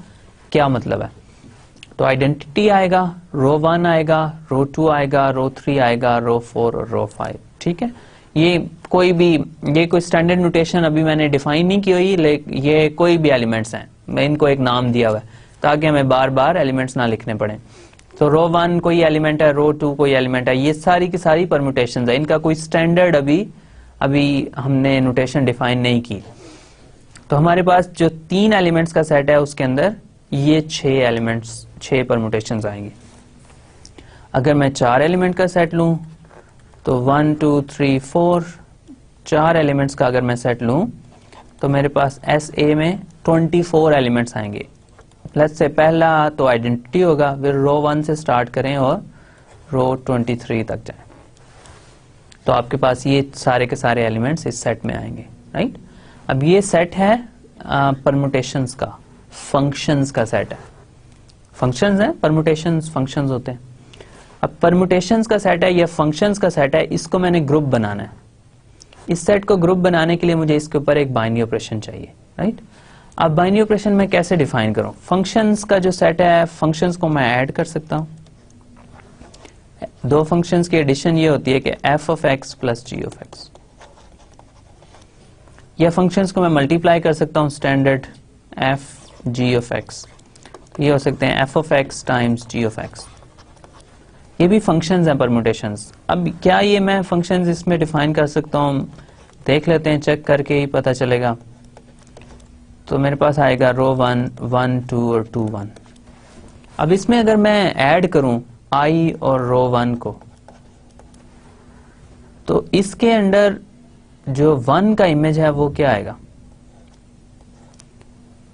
क्या मतलब है? तो आइडेंटिटी आएगा, रो 1 आएगा, रो 2 आएगा, रो 3 आएगा, रो 4 और रो 5। ठीक है, ये कोई स्टैंडर्ड नोटेशन अभी मैंने डिफाइन नहीं की हुई, लेकिन ये कोई भी एलिमेंट्स हैं, मैं इनको एक नाम दिया हुआ है ताकि हमें बार बार एलिमेंट्स ना लिखने पड़े। तो रो 1 कोई एलिमेंट है, रो 2 कोई एलिमेंट है, ये सारी की सारी परम्यूटेशंस है, इनका कोई स्टैंडर्ड अभी हमने नोटेशन डिफाइन नहीं की। तो हमारे पास जो 3 एलिमेंट्स का सेट है उसके अंदर ये 6 परम्यूटेशंस आएंगे। अगर मैं 4 एलिमेंट का सेट लूं तो 1 2 3 4 4 एलिमेंट्स का अगर मैं सेट लूं तो मेरे पास एस ए में 24 एलिमेंट्स आएंगे। लेट्स से पहला तो आइडेंटिटी होगा, फिर रो 1 से स्टार्ट करें और रो 23 तक जाएं, तो आपके पास ये सारे के सारे एलिमेंट्स इस सेट में आएंगे। राइट, अब ये सेट है परम्यूटेशंस का, फंक्शंस का सेट है। फंक्शंस हैं, परम्यूटेशंस फंक्शंस होते हैं। अब परम्यूटेशंस का सेट है या फंक्शंस का सेट है, इसको मैंने ग्रुप बनाना है। इस सेट को ग्रुप बनाने के लिए मुझे इसके ऊपर एक बाइनरी ऑपरेशन चाहिए। राइट, अब बाइनरी ऑपरेशन मैं कैसे डिफाइन करूं? फंक्शंस का जो सेट है, फंक्शंस को मैं ऐड कर सकता हूं। 2 फंक्शंस की एडिशन ये होती है कि f of x plus g of x, या फंक्शंस को मैं मल्टीप्लाई कर सकता हूं, standard f g of x, ये हो सकते हैं f of x times g of x। ये भी फंक्शंस हैं, परम्यूटेशंस। अब क्या ये मैं फंक्शंस इसमें डिफाइन कर सकता हूं? देख लेते हैं, चेक करके ही पता चलेगा। तो मेरे पास आएगा रो 1 1 2 और 2 1। अब इसमें अगर मैं ऐड करूं i और रो 1 को, तो इसके अंदर जो 1 का इमेज है वो क्या आएगा?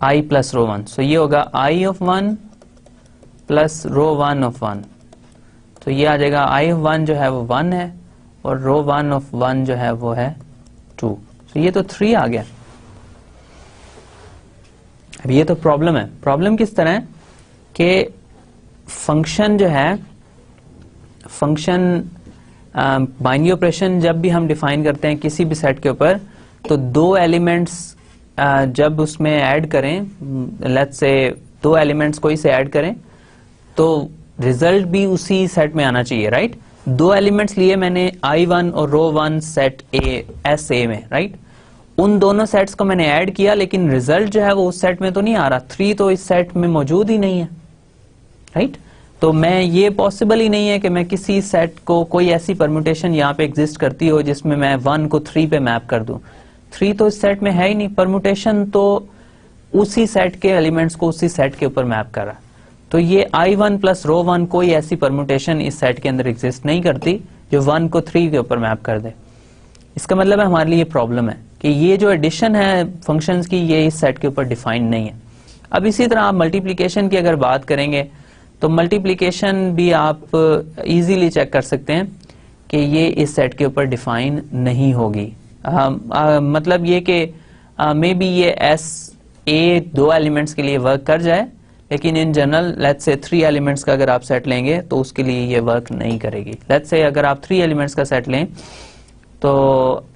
i प्लस रो 1। सो ये होगा i of 1 plus row 1 of 1। तो ये आ जाएगा i ऑफ 1 जो है वो 1 है और रो 1 ऑफ 1 जो है वो है 2। तो ये तो 3 आ गया। अब ये तो प्रॉब्लम है। प्रॉब्लम किस तरह है कि फंक्शन जो है, फंक्शन बाइनरी ऑपरेशन जब भी हम डिफाइन करते हैं किसी भी सेट के ऊपर, तो 2 एलिमेंट्स जब उसमें ऐड करें, लेट्स से 2 एलिमेंट्स कोई से ऐड करें, तो रिजल्ट भी उसी सेट में आना चाहिए। राइट, 2 एलिमेंट्स लिए मैंने i1 और रो 1 सेट ए एस ए में। राइट, उन दोनों सेट्स को मैंने ऐड किया, लेकिन रिजल्ट जो है वो उस सेट में तो नहीं आ रहा। 3 तो इस सेट में मौजूद ही नहीं है। राइट, तो मैं ये पॉसिबल ही नहीं है कि मैं किसी सेट को, कोई ऐसी परम्यूटेशन यहाँ पे एग्जिस्ट करती हो जिसमें मैं 1 को 3 पे मैप कर दूं। 3 तो इस सेट में है ही नहीं। परम्यूटेशन तो उसी सेट के एलिमेंट्स को उसी सेट के ऊपर मैप कर रहा है। तो ये i1 प्लस रो 1 कोई ऐसी परम्यूटेशन इस सेट के अंदर एग्जिस्ट नहीं करती जो 1 को 3 के ऊपर मैप कर दे। इसका मतलब है हमारे लिए प्रॉब्लम है कि ये जो एडिशन है फंक्शंस की, ये इस सेट के ऊपर डिफाइंड नहीं है। अब इसी तरह आप मल्टीप्लिकेशन की अगर बात करेंगे तो मल्टीप्लिकेशन भी आप इजीली चेक कर सकते हैं कि ये इस सेट के ऊपर डिफाइन नहीं होगी। मतलब ये कि मे बी ये एस ए 2 एलिमेंट्स के लिए वर्क कर जाए, लेकिन in general let's say 3 elements का अगर आप सेट लेंगे तो उसके लिए ये वर्क नहीं करेगी। लेट्स से अगर आप 3 एलिमेंट्स का सेट लें तो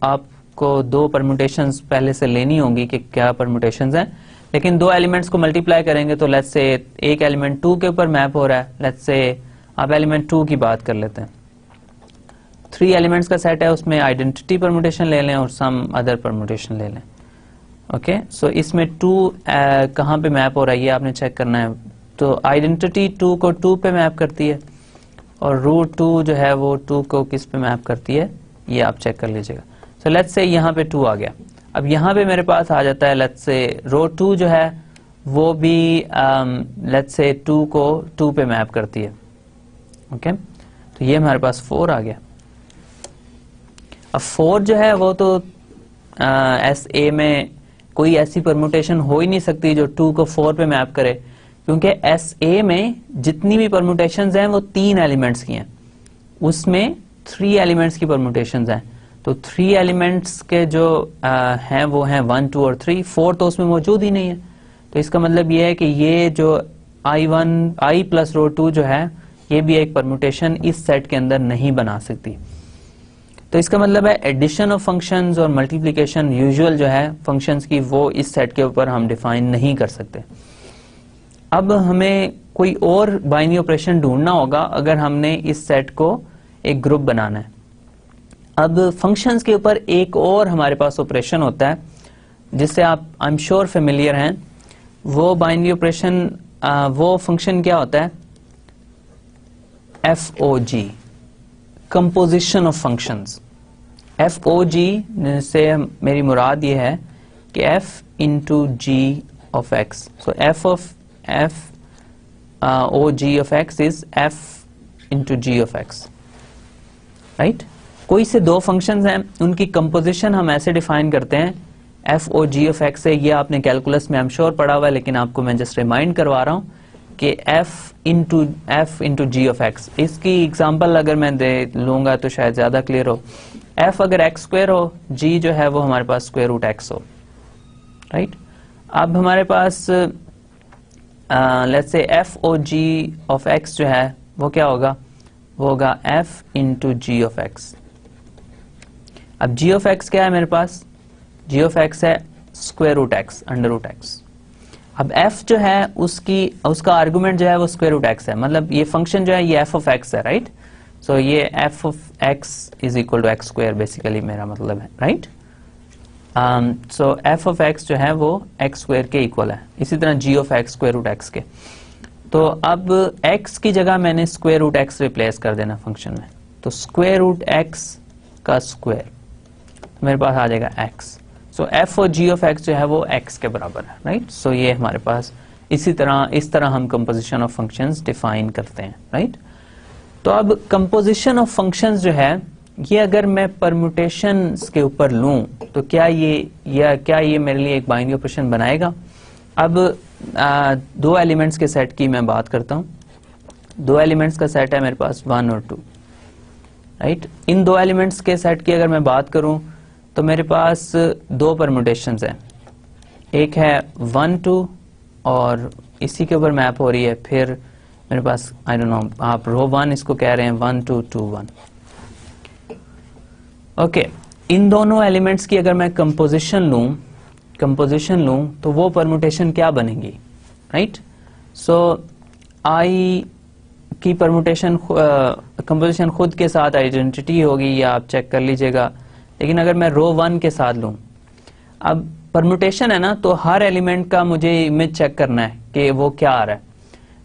आपको 2 परम्यूटेशंस पहले से लेनी होंगी कि क्या परम्यूटेशंस हैं, लेकिन 2 एलिमेंट्स को मल्टीप्लाई करेंगे तो लेट्स से एक एलिमेंट 2 के ऊपर मैप हो रहा है। लेट्स से आप एलिमेंट 2 की बात कर लेते हैं। 3 एलिमेंट्स का सेट है, उसमें आइडेंटिटी परम्यूटेशन ले लें और सम अदर परम्यूटेशन ले लें। ओके, सो इसमें 2 कहाँ पे मैप हो रहा है ये आपने चेक करना है। तो आइडेंटिटी 2 को 2 पे मैप करती है और रूट 2 जो है वो 2 को किस पे मैप करती है ये आप चेक कर लीजिएगा। सो लेट्स से यहाँ पे 2 आ गया। अब यहाँ पे मेरे पास आ जाता है लेट्स से रो 2 जो है वो भी लेट्स से 2 को 2 पे मैप करती है। ओके, तो ये हमारे पास 4 आ गया। अब 4 जो है वो तो एस ए में कोई ऐसी परम्यूटेशन हो ही नहीं सकती जो 2 को 4 पे मैप करे, क्योंकि एस ए में जितनी भी परम्यूटेशंस हैं वो 3 एलिमेंट्स की हैं, उसमें 3 एलिमेंट्स की परम्यूटेशंस हैं। तो 3 एलिमेंट्स के जो हैं वो हैं 1, 2 और 3, 4 तो उसमें मौजूद ही नहीं है। तो इसका मतलब ये है कि ये जो I प्लस रो 2 जो है ये भी एक परम्यूटेशन इस सेट के अंदर नहीं बना सकती। तो इसका मतलब है एडिशन ऑफ फंक्शंस और मल्टीप्लिकेशन यूजुअल जो है फंक्शंस की वो इस सेट के ऊपर हम डिफाइन नहीं कर सकते। अब हमें कोई और बाइनरी ऑपरेशन ढूंढना होगा अगर हमने इस सेट को एक ग्रुप बनाना है। अब फंक्शंस के ऊपर एक और हमारे पास ऑपरेशन होता है जिससे आप आई एम श्योर फेमिलियर हैं। वो बाइनरी ऑपरेशन वो फंक्शन क्या होता है? FOG, composition of functions. FOG से मेरी मुराद ये है कि F into G of X। So FOG of X is F into G of X, right. कोई से दो फंक्शंस हैं, उनकी कंपोजिशन हम ऐसे डिफाइन करते हैं FOG ऑफ X से। ये आपने कैलकुलस में आई एम श्योर पढ़ा हुआ है, लेकिन आपको मैं जस्ट रिमाइंड करवा रहा हूँ कि F into G of X। इसकी एग्जांपल अगर मैं दे लूंगा तो शायद ज्यादा क्लियर हो। F अगर x स्क्वायर हो, G जो है वो हमारे पास स्क्वायर रूट x हो, राइट। अब हमारे पास let's say FOG of X जो है वो क्या होगा? वो होगा F into G of X। अब G ऑफ X क्या है मेरे पास? G ऑफ X है square root x, under root x। अब f जो है उसका आर्गुमेंट जो है वो स्क्वायर रूट x है, मतलब ये फंक्शन जो है ये f ऑफ x है, राइट। सो ये f of x is equal to x square basically मेरा मतलब है, right. So f of x जो है वो x स्क्वायर के इक्वल है, इसी तरह g of x square root x के। तो अब x की जगह मैंने स्क्वायर रूट x रिप्लेस कर देना फंक्शन में, तो स्क्वायर रूट x का स्क्वायर मेरे पास आ जाएगा x। सो f और g ऑफ x जो है वो x के बराबर है, राइट। सो ये हमारे पास इस तरह हम कंपोजिशन ऑफ फंक्शंस डिफाइन करते हैं, राइट। तो अब कंपोजिशन ऑफ फंक्शंस जो है ये अगर मैं परम्यूटेशंस के ऊपर लूं तो क्या ये मेरे लिए एक बाइनरी ऑपरेशन बनाएगा? अब दो एलिमेंट्स के सेट की मैं बात करता हूं। दो एलिमेंट्स का सेट है मेरे पास 1 और 2, राइट। इन दो एलिमेंट्स के सेट की अगर मैं बात करूं तो मेरे पास दो परम्यूटेशंस हैं, एक है 1 2 और इसी के ऊपर मैप हो रही है फिर मेरे पास आई डोंट नो आप रो 1 इसको कह रहे हैं 1 2 2 1। ओके, इन दोनों एलिमेंट्स की अगर मैं कंपोजिशन लूं तो वो परम्यूटेशन क्या बनेगी, राइट। सो आई की परम्यूटेशन कंपोजिशन खुद के साथ आइडेंटिटी होगी या आप चेक कर लीजिएगा, लेकिन अगर मैं रो 1 के साथ लूं, अब परम्यूटेशन है ना, तो हर एलिमेंट का मुझे इमेज चेक करना है कि वो क्या आ रहा है।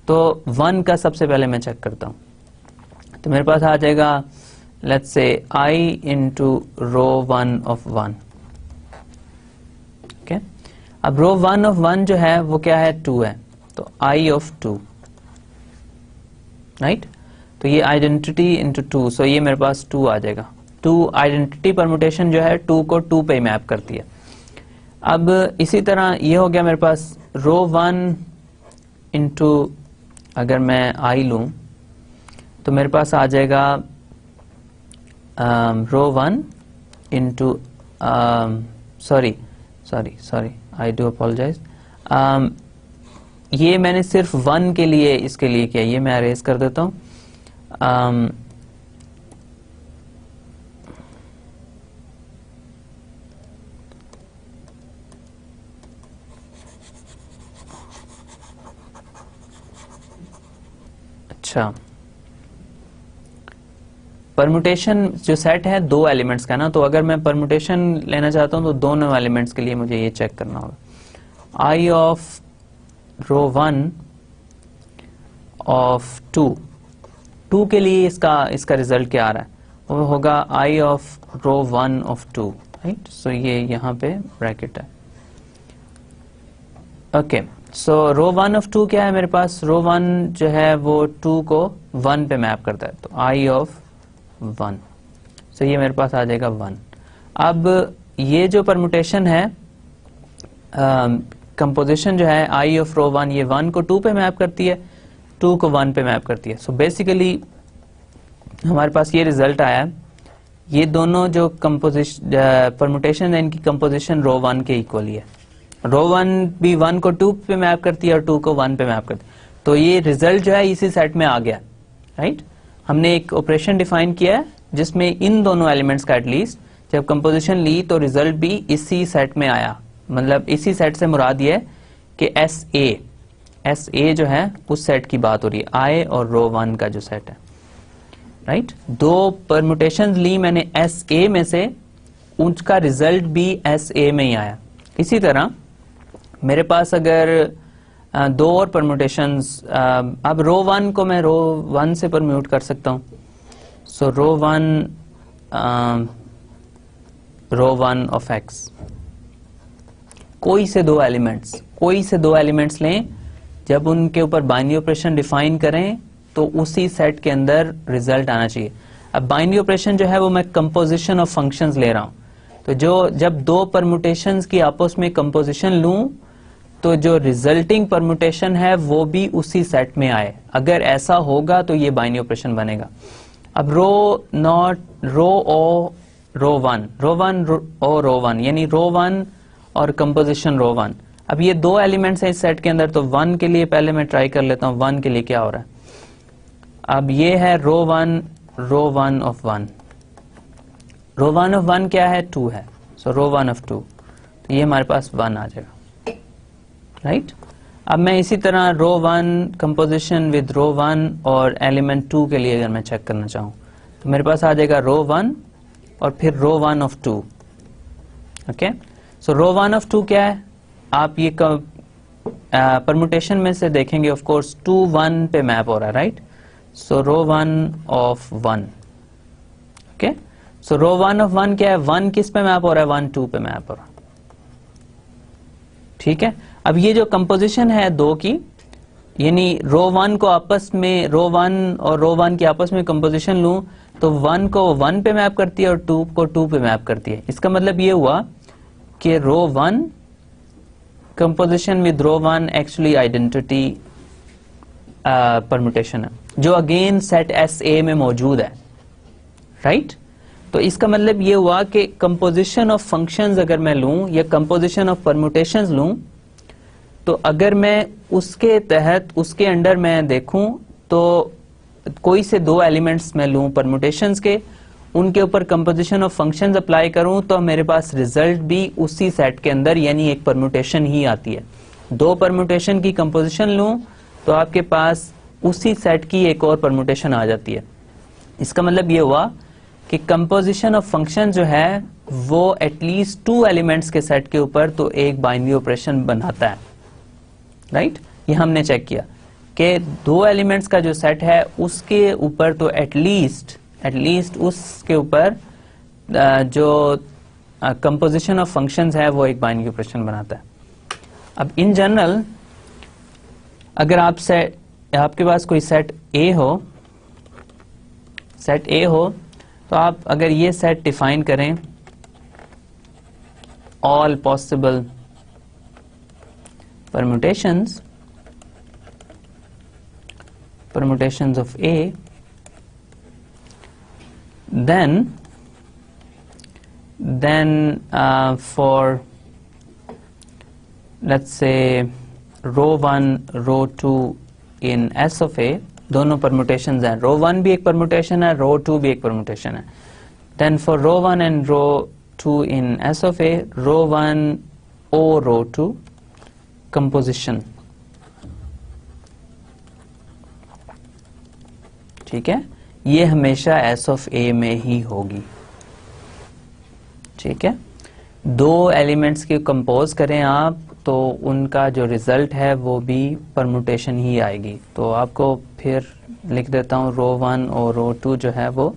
तो 1 का सबसे पहले मैं चेक करता हूं, तो मेरे पास आ जाएगा let's say I into rho 1 of 1। Okay, अब रो 1 ऑफ 1 जो है वो क्या है? 2 है, तो I ऑफ 2, राइट। तो ये आइडेंटिटी इंटू 2, सो ये मेरे पास 2 आ जाएगा। 2 आइडेंटिटी परम्यूटेशन जो है 2 को 2 पे मैप करती है। अब इसी तरह ये हो गया मेरे पास रो 1 इंटू अगर मैं I लूं तो मेरे पास आ जाएगा rho 1 into sorry I do apologise. ये मैंने सिर्फ 1 के लिए इसके लिए किया, ये मैं अरेज कर देता हूं। अच्छा, परम्यूटेशन जो सेट है दो एलिमेंट्स का ना, तो अगर मैं परम्यूटेशन लेना चाहता हूं तो दोनों एलिमेंट्स के लिए मुझे ये चेक करना होगा। I ऑफ रो 1 ऑफ 2 के लिए इसका रिजल्ट क्या आ रहा है? वो होगा I of row 1 of 2, right. So ये यहाँ पे ब्रैकेट है। ओके, सो रो 1 ऑफ 2 क्या है मेरे पास? रो 1 जो है वो 2 को 1 पे मैप करता है, तो I ऑफ 1, सो ये मेरे पास आ जाएगा 1। अब ये जो परम्यूटेशन है कंपोजिशन जो है I ऑफ रो 1, ये 1 को 2 पे मैप करती है, 2 को 1 पे मैप करती है। सो बेसिकली हमारे पास ये रिजल्ट आया ये दोनों जो कंपोजिशन परमुटेशन है, इनकी कंपोजिशन रो 1 के इक्वली है। रो 1 भी 1 को 2 पे मैप करती है और 2 को 1 पे मैप करती है। तो ये रिजल्ट जो है इसी सेट में आ गया, राइट। हमने एक ऑपरेशन डिफाइन किया है जिसमें इन दोनों एलिमेंट्स का एटलीस्ट जब कंपोजिशन ली तो रिजल्ट भी इसी सेट में आया। मतलब इसी सेट से मुराद ये है कि एस ए जो है उस सेट की बात हो रही है, आई और रो 1 का जो सेट है, राइट। दो परमुटेशन ली मैंने एस ए में से, उनका रिजल्ट भी एस ए में ही आया। इसी तरह मेरे पास अगर दो और परमुटेशंस, अब रो 1 को मैं रो 1 से परम्यूट कर सकता हूं। सो रो 1 ऑफ एक्स, कोई से दो एलिमेंट्स लें, जब उनके ऊपर बाइनरी ऑपरेशन डिफाइन करें तो उसी सेट के अंदर रिजल्ट आना चाहिए। अब बाइनरी ऑपरेशन जो है वो मैं कंपोजिशन ऑफ फंक्शंस ले रहा हूं, तो जब दो परमुटेशंस की आपस में कंपोजिशन लूं तो जो रिजल्टिंग परमुटेशन है वो भी उसी सेट में आए। अगर ऐसा होगा तो ये बाइनरी ऑपरेशन बनेगा। अब रो 1 यानी रो 1 और कंपोजिशन रो 1। अब ये दो एलिमेंट्स हैं इस सेट के अंदर, तो 1 के लिए पहले मैं ट्राई कर लेता हूं 1 के लिए क्या हो रहा है। अब ये है रो 1 ऑफ 1। रो 1 ऑफ 1 क्या है, 2 है। सो रो 1 ऑफ 2, तो ये हमारे पास 1 आ जाएगा, राइट। अब मैं इसी तरह रो 1 कंपोजिशन विद रो 1 और एलिमेंट 2 के लिए अगर मैं चेक करना चाहूं तो मेरे पास आ जाएगा रो 1 और फिर rho 1 of 2। Okay, so rho 1 of 2 क्या है, आप ये परमुटेशन में से देखेंगे ऑफ कोर्स 2 1 पे मैप हो रहा है, right. So rho 1 of 1, okay. So rho 1 of 1 क्या है, 1 किस पे मैप हो रहा है, 1 2 पे मैप हो रहा है, ठीक है। अब ये जो कंपोजिशन है दो की, यानी रो 1 को आपस में, रो 1 और रो 1 की आपस में कंपोजिशन लूं तो 1 को 1 पे मैप करती है और 2 को 2 पे मैप करती है। इसका मतलब ये हुआ कि rho 1 composition with rho 1 actually identity permutation है, जो अगेन सेट एस ए में मौजूद है, राइट। तो इसका मतलब ये हुआ कि कंपोजिशन ऑफ फंक्शंस अगर मैं लूं या कंपोजिशन ऑफ परमुटेशंस लूं, तो अगर मैं उसके तहत उसके अंडर मैं देखूं तो कोई से दो एलिमेंट्स मैं लूं परमुटेशंस के, उनके ऊपर कंपोजिशन ऑफ फंक्शंस अप्लाई करूं तो मेरे पास रिजल्ट भी उसी सेट के अंदर यानी एक परमुटेशन ही आती है। दो परमुटेशन की कंपोजिशन लूं तो आपके पास उसी सेट की एक और परमुटेशन आ जाती है। इसका मतलब ये हुआ कि कंपोजिशन ऑफ फंक्शन जो है वो एटलीस्ट 2 एलिमेंट्स के सेट के ऊपर तो एक बाइनरी ऑपरेशन बनाता है, राइट। ये हमने चेक किया कि 2 एलिमेंट्स का जो सेट है उसके ऊपर तो एटलीस्ट उसके ऊपर जो कंपोजिशन ऑफ फंक्शंस है वो एक बाइनरी ऑपरेशन बनाता है। अब इन जनरल अगर आपके पास कोई सेट ए हो तो आप अगर ये सेट डिफाइन करें, all possible permutations of A, then for let's say rho 1 rho 2 in S of A, दोनों परमुटेशंस हैं, रो 1 भी एक परमुटेशन है, रो 2 भी एक परमुटेशन है। Then for rho 1 and rho 2 in S of A, rho 1 o rho 2 composition, ठीक है, ये हमेशा S of A में ही होगी, ठीक है। दो एलिमेंट्स की कंपोज करें आप तो उनका जो रिजल्ट है वो भी परमुटेशन ही आएगी। तो आपको फिर लिख देता हूँ रो 1 और रो 2 जो है वो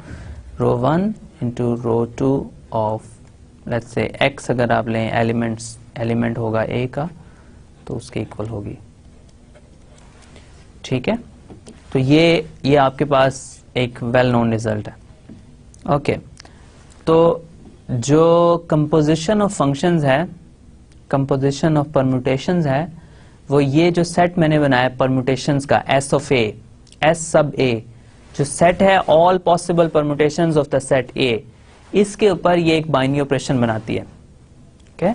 रो 1 into row 2 of let's say x अगर आप लें एलिमेंट होगा A का तो उसके इक्वल होगी, ठीक है। तो ये आपके पास एक वेल नोन रिजल्ट है, ओके। तो जो कंपोजिशन ऑफ फंक्शंस है, कंपोजिशन ऑफ परम्यूटेशंस है, वो ये जो सेट मैंने बनाया परम्यूटेशंस का S ऑफ A, S सब A, जो सेट है all possible permutations of the set A, इसके ऊपर ये एक बाइनरी ऑपरेशन बनाती है। ओके,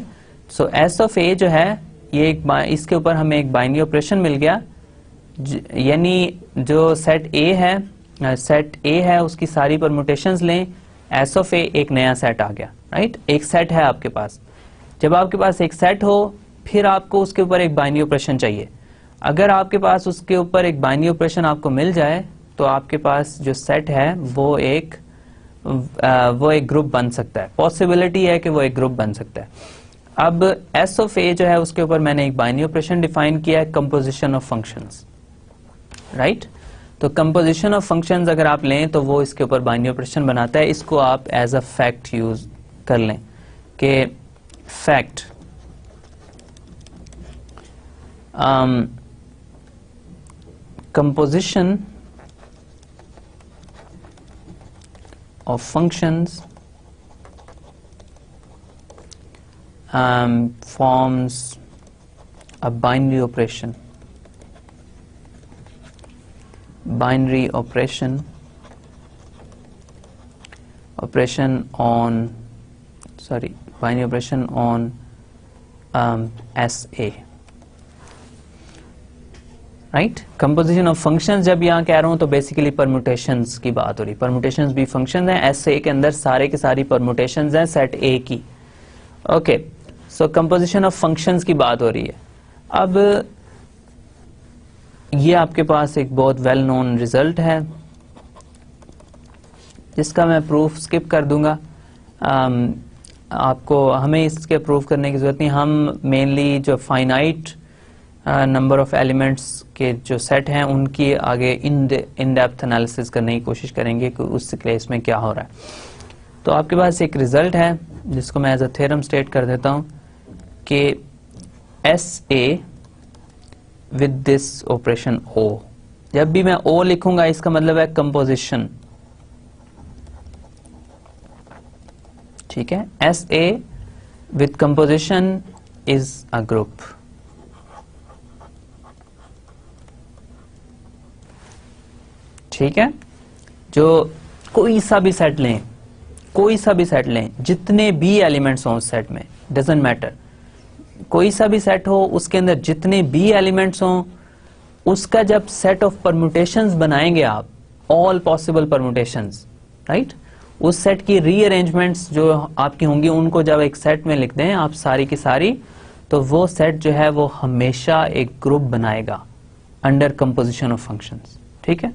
सो एस ऑफ ए जो है ये इसके ऊपर हमें एक बाइनरी ऑपरेशन मिल गया, यानी जो सेट ए है उसकी सारी परम्यूटेशंस लें, एस ऑफ ए एक नया सेट आ गया, राइट। एक सेट है आपके पास, जब आपके पास एक सेट हो फिर आपको उसके ऊपर एक बाइनरी ऑपरेशन चाहिए। अगर आपके पास उसके ऊपर एक बाइनरी ऑपरेशन आपको मिल जाए तो आपके पास जो सेट है वो एक ग्रुप बन सकता है, पॉसिबिलिटी है कि वो एक ग्रुप बन सकता है। अब एस ऑफ ए जो है उसके ऊपर मैंने एक बाइनरी ऑपरेशन डिफाइन किया है, कंपोजिशन ऑफ फंक्शंस, राइट। तो कंपोजिशन ऑफ फंक्शंस अगर आप लें तो वो इसके ऊपर बाइनरी ऑपरेशन बनाता है। इसको आप एज अ फैक्ट यूज कर लें कि fact composition of functions forms a binary operation. Binary operation on SA. Right, composition of functions जब यहाँ कह रहा हूँ तो बेसिकली परम्यूटेशंस की बात हो रही है। परम्यूटेशंस भी फंक्शंस हैं, एस ए के अंदर सारे के सारी परम्यूटेशंस हैं सेट ए की। Okay, so composition of functions की बात हो रही है। अब ये आपके पास एक बहुत वेल नोन रिजल्ट है जिसका मैं प्रूफ स्किप कर दूंगा। आपको हमें इसके प्रूफ करने की जरूरत नहीं, हम मेनली जो फाइनाइट नंबर ऑफ एलिमेंट्स के जो सेट हैं उनकी आगे इन डेप्थ एनालिसिस करने की कोशिश करेंगे कि उस केस में क्या हो रहा है। तो आपके पास एक रिजल्ट है जिसको मैं एज अ थ्योरम स्टेट कर देता हूं कि S A with this operation O, जब भी मैं ओ लिखूंगा इसका मतलब है कंपोजिशन, ठीक है। S A with composition is a group. ठीक है, जो कोई सा भी सेट लें, जितने भी एलिमेंट्स हों उस सेट में, डजंट मैटर, कोई सा भी सेट हो उसके अंदर जितने भी एलिमेंट्स हों, उसका जब सेट ऑफ परम्यूटेशंस बनाएंगे आप, ऑल पॉसिबल परम्यूटेशंस, राइट, उस सेट की रीअरेंजमेंट्स जो आपकी होंगी उनको जब एक सेट में लिख दें आप सारी की सारी, तो वो सेट जो है वो हमेशा एक ग्रुप बनाएगा अंडर कंपोजिशन ऑफ फंक्शंस। ठीक है,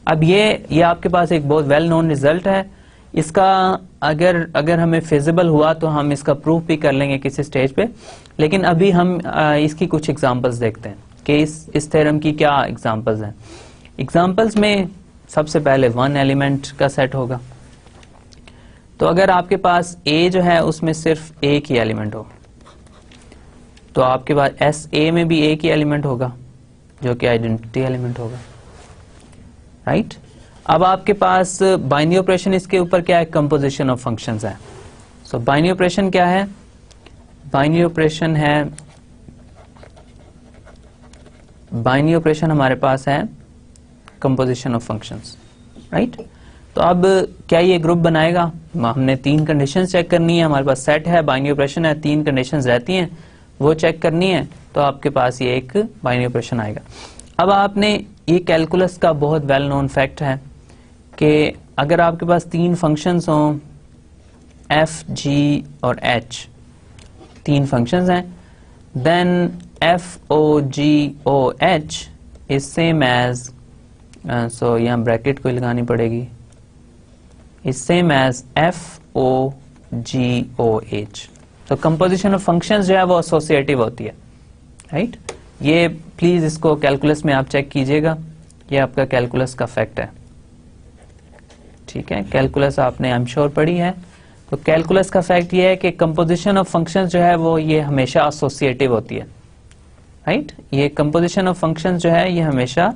अब ये आपके पास एक बहुत वेल नोन रिजल्ट है। इसका अगर हमें फिजिबल हुआ तो हम इसका प्रूफ भी कर लेंगे किसी स्टेज पे, लेकिन अभी हम इसकी कुछ एग्जांपल्स देखते हैं कि इस थ्योरम की क्या एग्जांपल्स हैं। एग्जांपल्स में सबसे पहले वन एलिमेंट का सेट होगा। तो अगर आपके पास ए जो है उसमें सिर्फ एक ही एलिमेंट हो तो आपके पास एस ए में भी एक ही एलिमेंट होगा जो कि आइडेंटिटी एलिमेंट होगा, राइट। अब आपके पास बाइनरी ऑपरेशन इसके ऊपर क्या है, कंपोजिशन ऑफ फंक्शंस है। सो बाइनरी ऑपरेशन क्या है, बाइनरी ऑपरेशन हमारे पास है कंपोजिशन ऑफ फंक्शंस, राइट। तो अब क्या ये ग्रुप बनाएगा, हमने तीन कंडीशंस चेक करनी है, हमारे पास सेट है, बाइनरी ऑपरेशन है, तीन कंडीशंस रहती हैं वो चेक करनी है, तो आपके पास ये एक बाइनरी ऑपरेशन आएगा। अब आपने ये कैलकुलस का बहुत वेल नोन फैक्ट है कि अगर आपके पास तीन फंक्शंस हों एफ, जी और एच, तीन फंक्शंस हैं, then F O G O H is same as, so यहाँ ब्रैकेट को लगानी पड़ेगी, is same as F O G O H. तो कंपोजिशन ऑफ फंक्शंस जो है वो एसोसिएटिव होती है, राइट। ये प्लीज इसको कैलकुलस में आप चेक कीजिएगा, ये आपका कैलकुलस का फैक्ट है, ठीक है। कैलकुलस आपने आई एम श्योर पढ़ी है। तो कैलकुलस का फैक्ट ये है कि कंपोजिशन ऑफ फंक्शंस जो है वो ये हमेशा एसोसिएटिव होती है, राइट। ये कंपोजिशन ऑफ फंक्शंस जो है ये हमेशा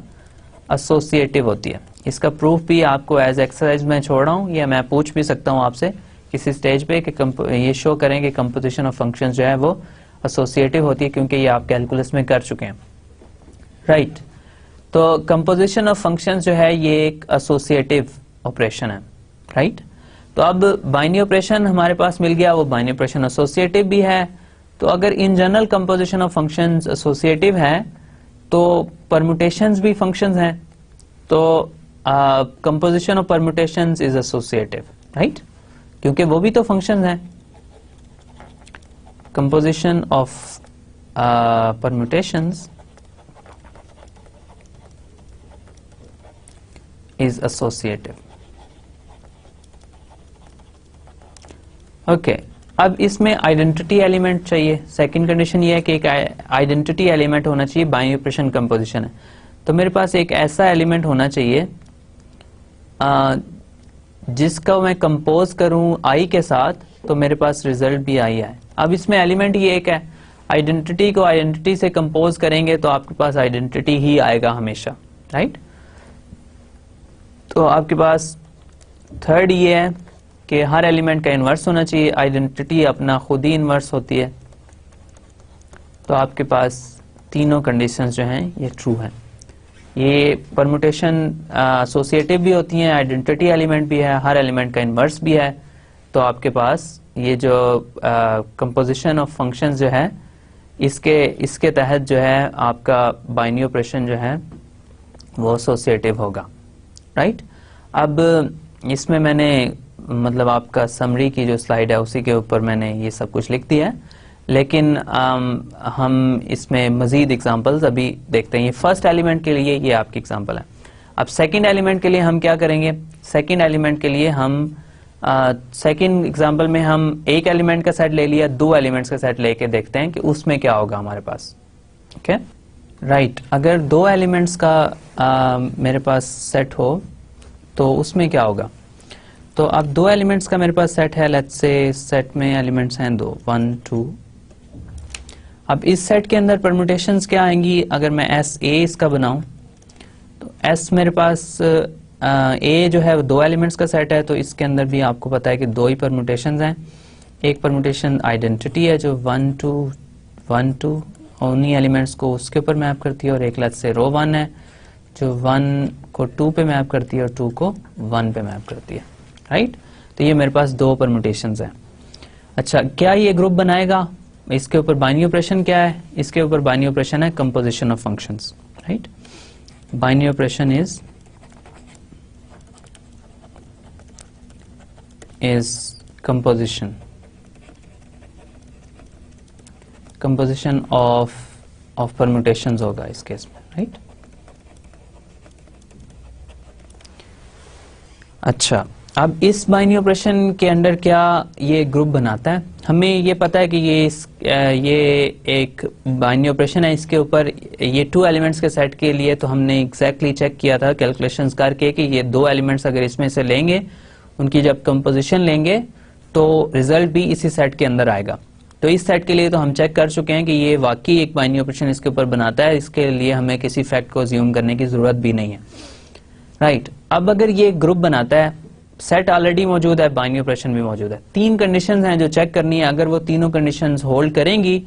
एसोसिएटिव होती है। इसका प्रूफ भी आपको एज एक्सरसाइज में छोड़ रहा हूँ, या मैं पूछ भी सकता हूँ आपसे किसी स्टेज पे कि ये शो करें कि कंपोजिशन ऑफ फंक्शंस जो है वो एसोसिएटिव होती है, क्योंकि ये आप कैलकुलस में कर चुके हैं, राइट। तो कंपोजिशन ऑफ फंक्शंस जो है ये एक एसोसिएटिव ऑपरेशन है, राइट। तो अब बाइनरी ऑपरेशन हमारे पास मिल गया, वो बाइनरी ऑपरेशन एसोसिएटिव भी है। तो अगर in general composition of functions associative है तो परम्यूटेशंस भी फंक्शंस हैं, तो composition of permutations is associative, right, क्योंकि वो भी तो फंक्शंस हैं। Composition of permutations is associative. Okay, अब इसमें आइडेंटिटी एलिमेंट चाहिए। सेकंड कंडीशन ये है कि एक आइडेंटिटी एलिमेंट होना चाहिए, बाइनरी ऑपरेशन कंपोजिशन है तो मेरे पास एक ऐसा एलिमेंट होना चाहिए जिसका मैं कंपोज करूं आई के साथ तो मेरे पास रिजल्ट भी आई है। अब इसमें एलिमेंट ये एक है, आइडेंटिटी को आइडेंटिटी से कंपोज करेंगे तो आपके पास आइडेंटिटी ही आएगा हमेशा, राइट। तो आपके पास थर्ड ये है कि हर एलिमेंट का इन्वर्स होना चाहिए, आइडेंटिटी अपना खुद ही इन्वर्स होती है। तो आपके पास तीनों कंडीशंस जो हैं ये ट्रू हैं। ये परम्यूटेशन एसोसिएटिव भी होती हैं, आइडेंटिटी एलिमेंट भी है, हर एलिमेंट का इन्वर्स भी है। तो आपके पास ये जो कंपोजिशन ऑफ फंक्शंस जो है इसके तहत जो है आपका बाइनरी ऑपरेशन जो है वो एसोसिएटिव होगा, राइट। अब इसमें मैंने मतलब आपका समरी की जो स्लाइड है उसी के ऊपर मैंने ये सब कुछ लिख दिया है, लेकिन हम इसमें मजीद एग्जांपल्स अभी देखते हैं। ये फर्स्ट एलिमेंट के लिए ये आपकी एग्जांपल है। अब सेकंड एलिमेंट के लिए हम क्या करेंगे, सेकंड एलिमेंट के लिए हम सेकंड एग्जांपल में हम एक एलिमेंट का सेट ले लिया, दो एलिमेंट्स का सेट लेके देखते हैं कि उसमें क्या होगा हमारे पास। Okay, right. अगर दो एलिमेंट्स का मेरे पास सेट हो तो उसमें क्या होगा। तो अब दो एलिमेंट्स का मेरे पास सेट है, लेट्स से सेट में एलिमेंट्स हैं दो, 1 2। अब इस सेट के अंदर परम्यूटेशंस क्या आएंगी, अगर मैं एस ए इसका बनाऊं तो एस मेरे पास ए जो है वो दो एलिमेंट्स का सेट है, तो इसके अंदर भी आपको पता है कि दो ही परम्यूटेशंस हैं। एक परम्यूटेशन आइडेंटिटी है जो 1 2 1 2 उन्हीं एलिमेंट्स को उसके ऊपर मैप करती है, और एक लेट्स से रो 1 है जो 1 को 2 पे मैप करती है और 2 को 1 पे मैप करती है, राइट। तो ये मेरे पास दो परम्यूटेशंस हैं। अच्छा, क्या ये ग्रुप बनाएगा, इसके ऊपर बाइनरी ऑपरेशन क्या है, इसके ऊपर बाइनरी ऑपरेशन है composition of functions, right. Binary operation is composition of permutations होगा इस केस में, राइट। अच्छा, अब इस बाइनरी ऑपरेशन के अंडर क्या ये ग्रुप बनाता है, हमें ये पता है कि ये एक बाइनरी ऑपरेशन है। इसके ऊपर ये टू एलिमेंट्स के सेट के लिए तो हमने एग्जैक्टली चेक किया था कैलकुलेशंस करके कि ये दो एलिमेंट्स अगर इसमें से लेंगे, उनकी जब कंपोजिशन लेंगे तो रिजल्ट भी इसी सेट के अंदर आएगा। तो इस सेट के लिए तो हम चेक कर चुके हैं कि ये वाकई एक बाइनरी ऑपरेशन इसके ऊपर बनाता है, इसके लिए हमें किसी फैक्ट को अज्यूम करने की जरूरत भी नहीं है, राइट। अब अगर ये ग्रुप बनाता है, सेट ऑलरेडी मौजूद है, बाइनरी ऑपरेशन भी मौजूद है, तीन कंडीशंस हैं जो चेक करनी है। अगर वो तीनों कंडीशंस होल्ड करेंगी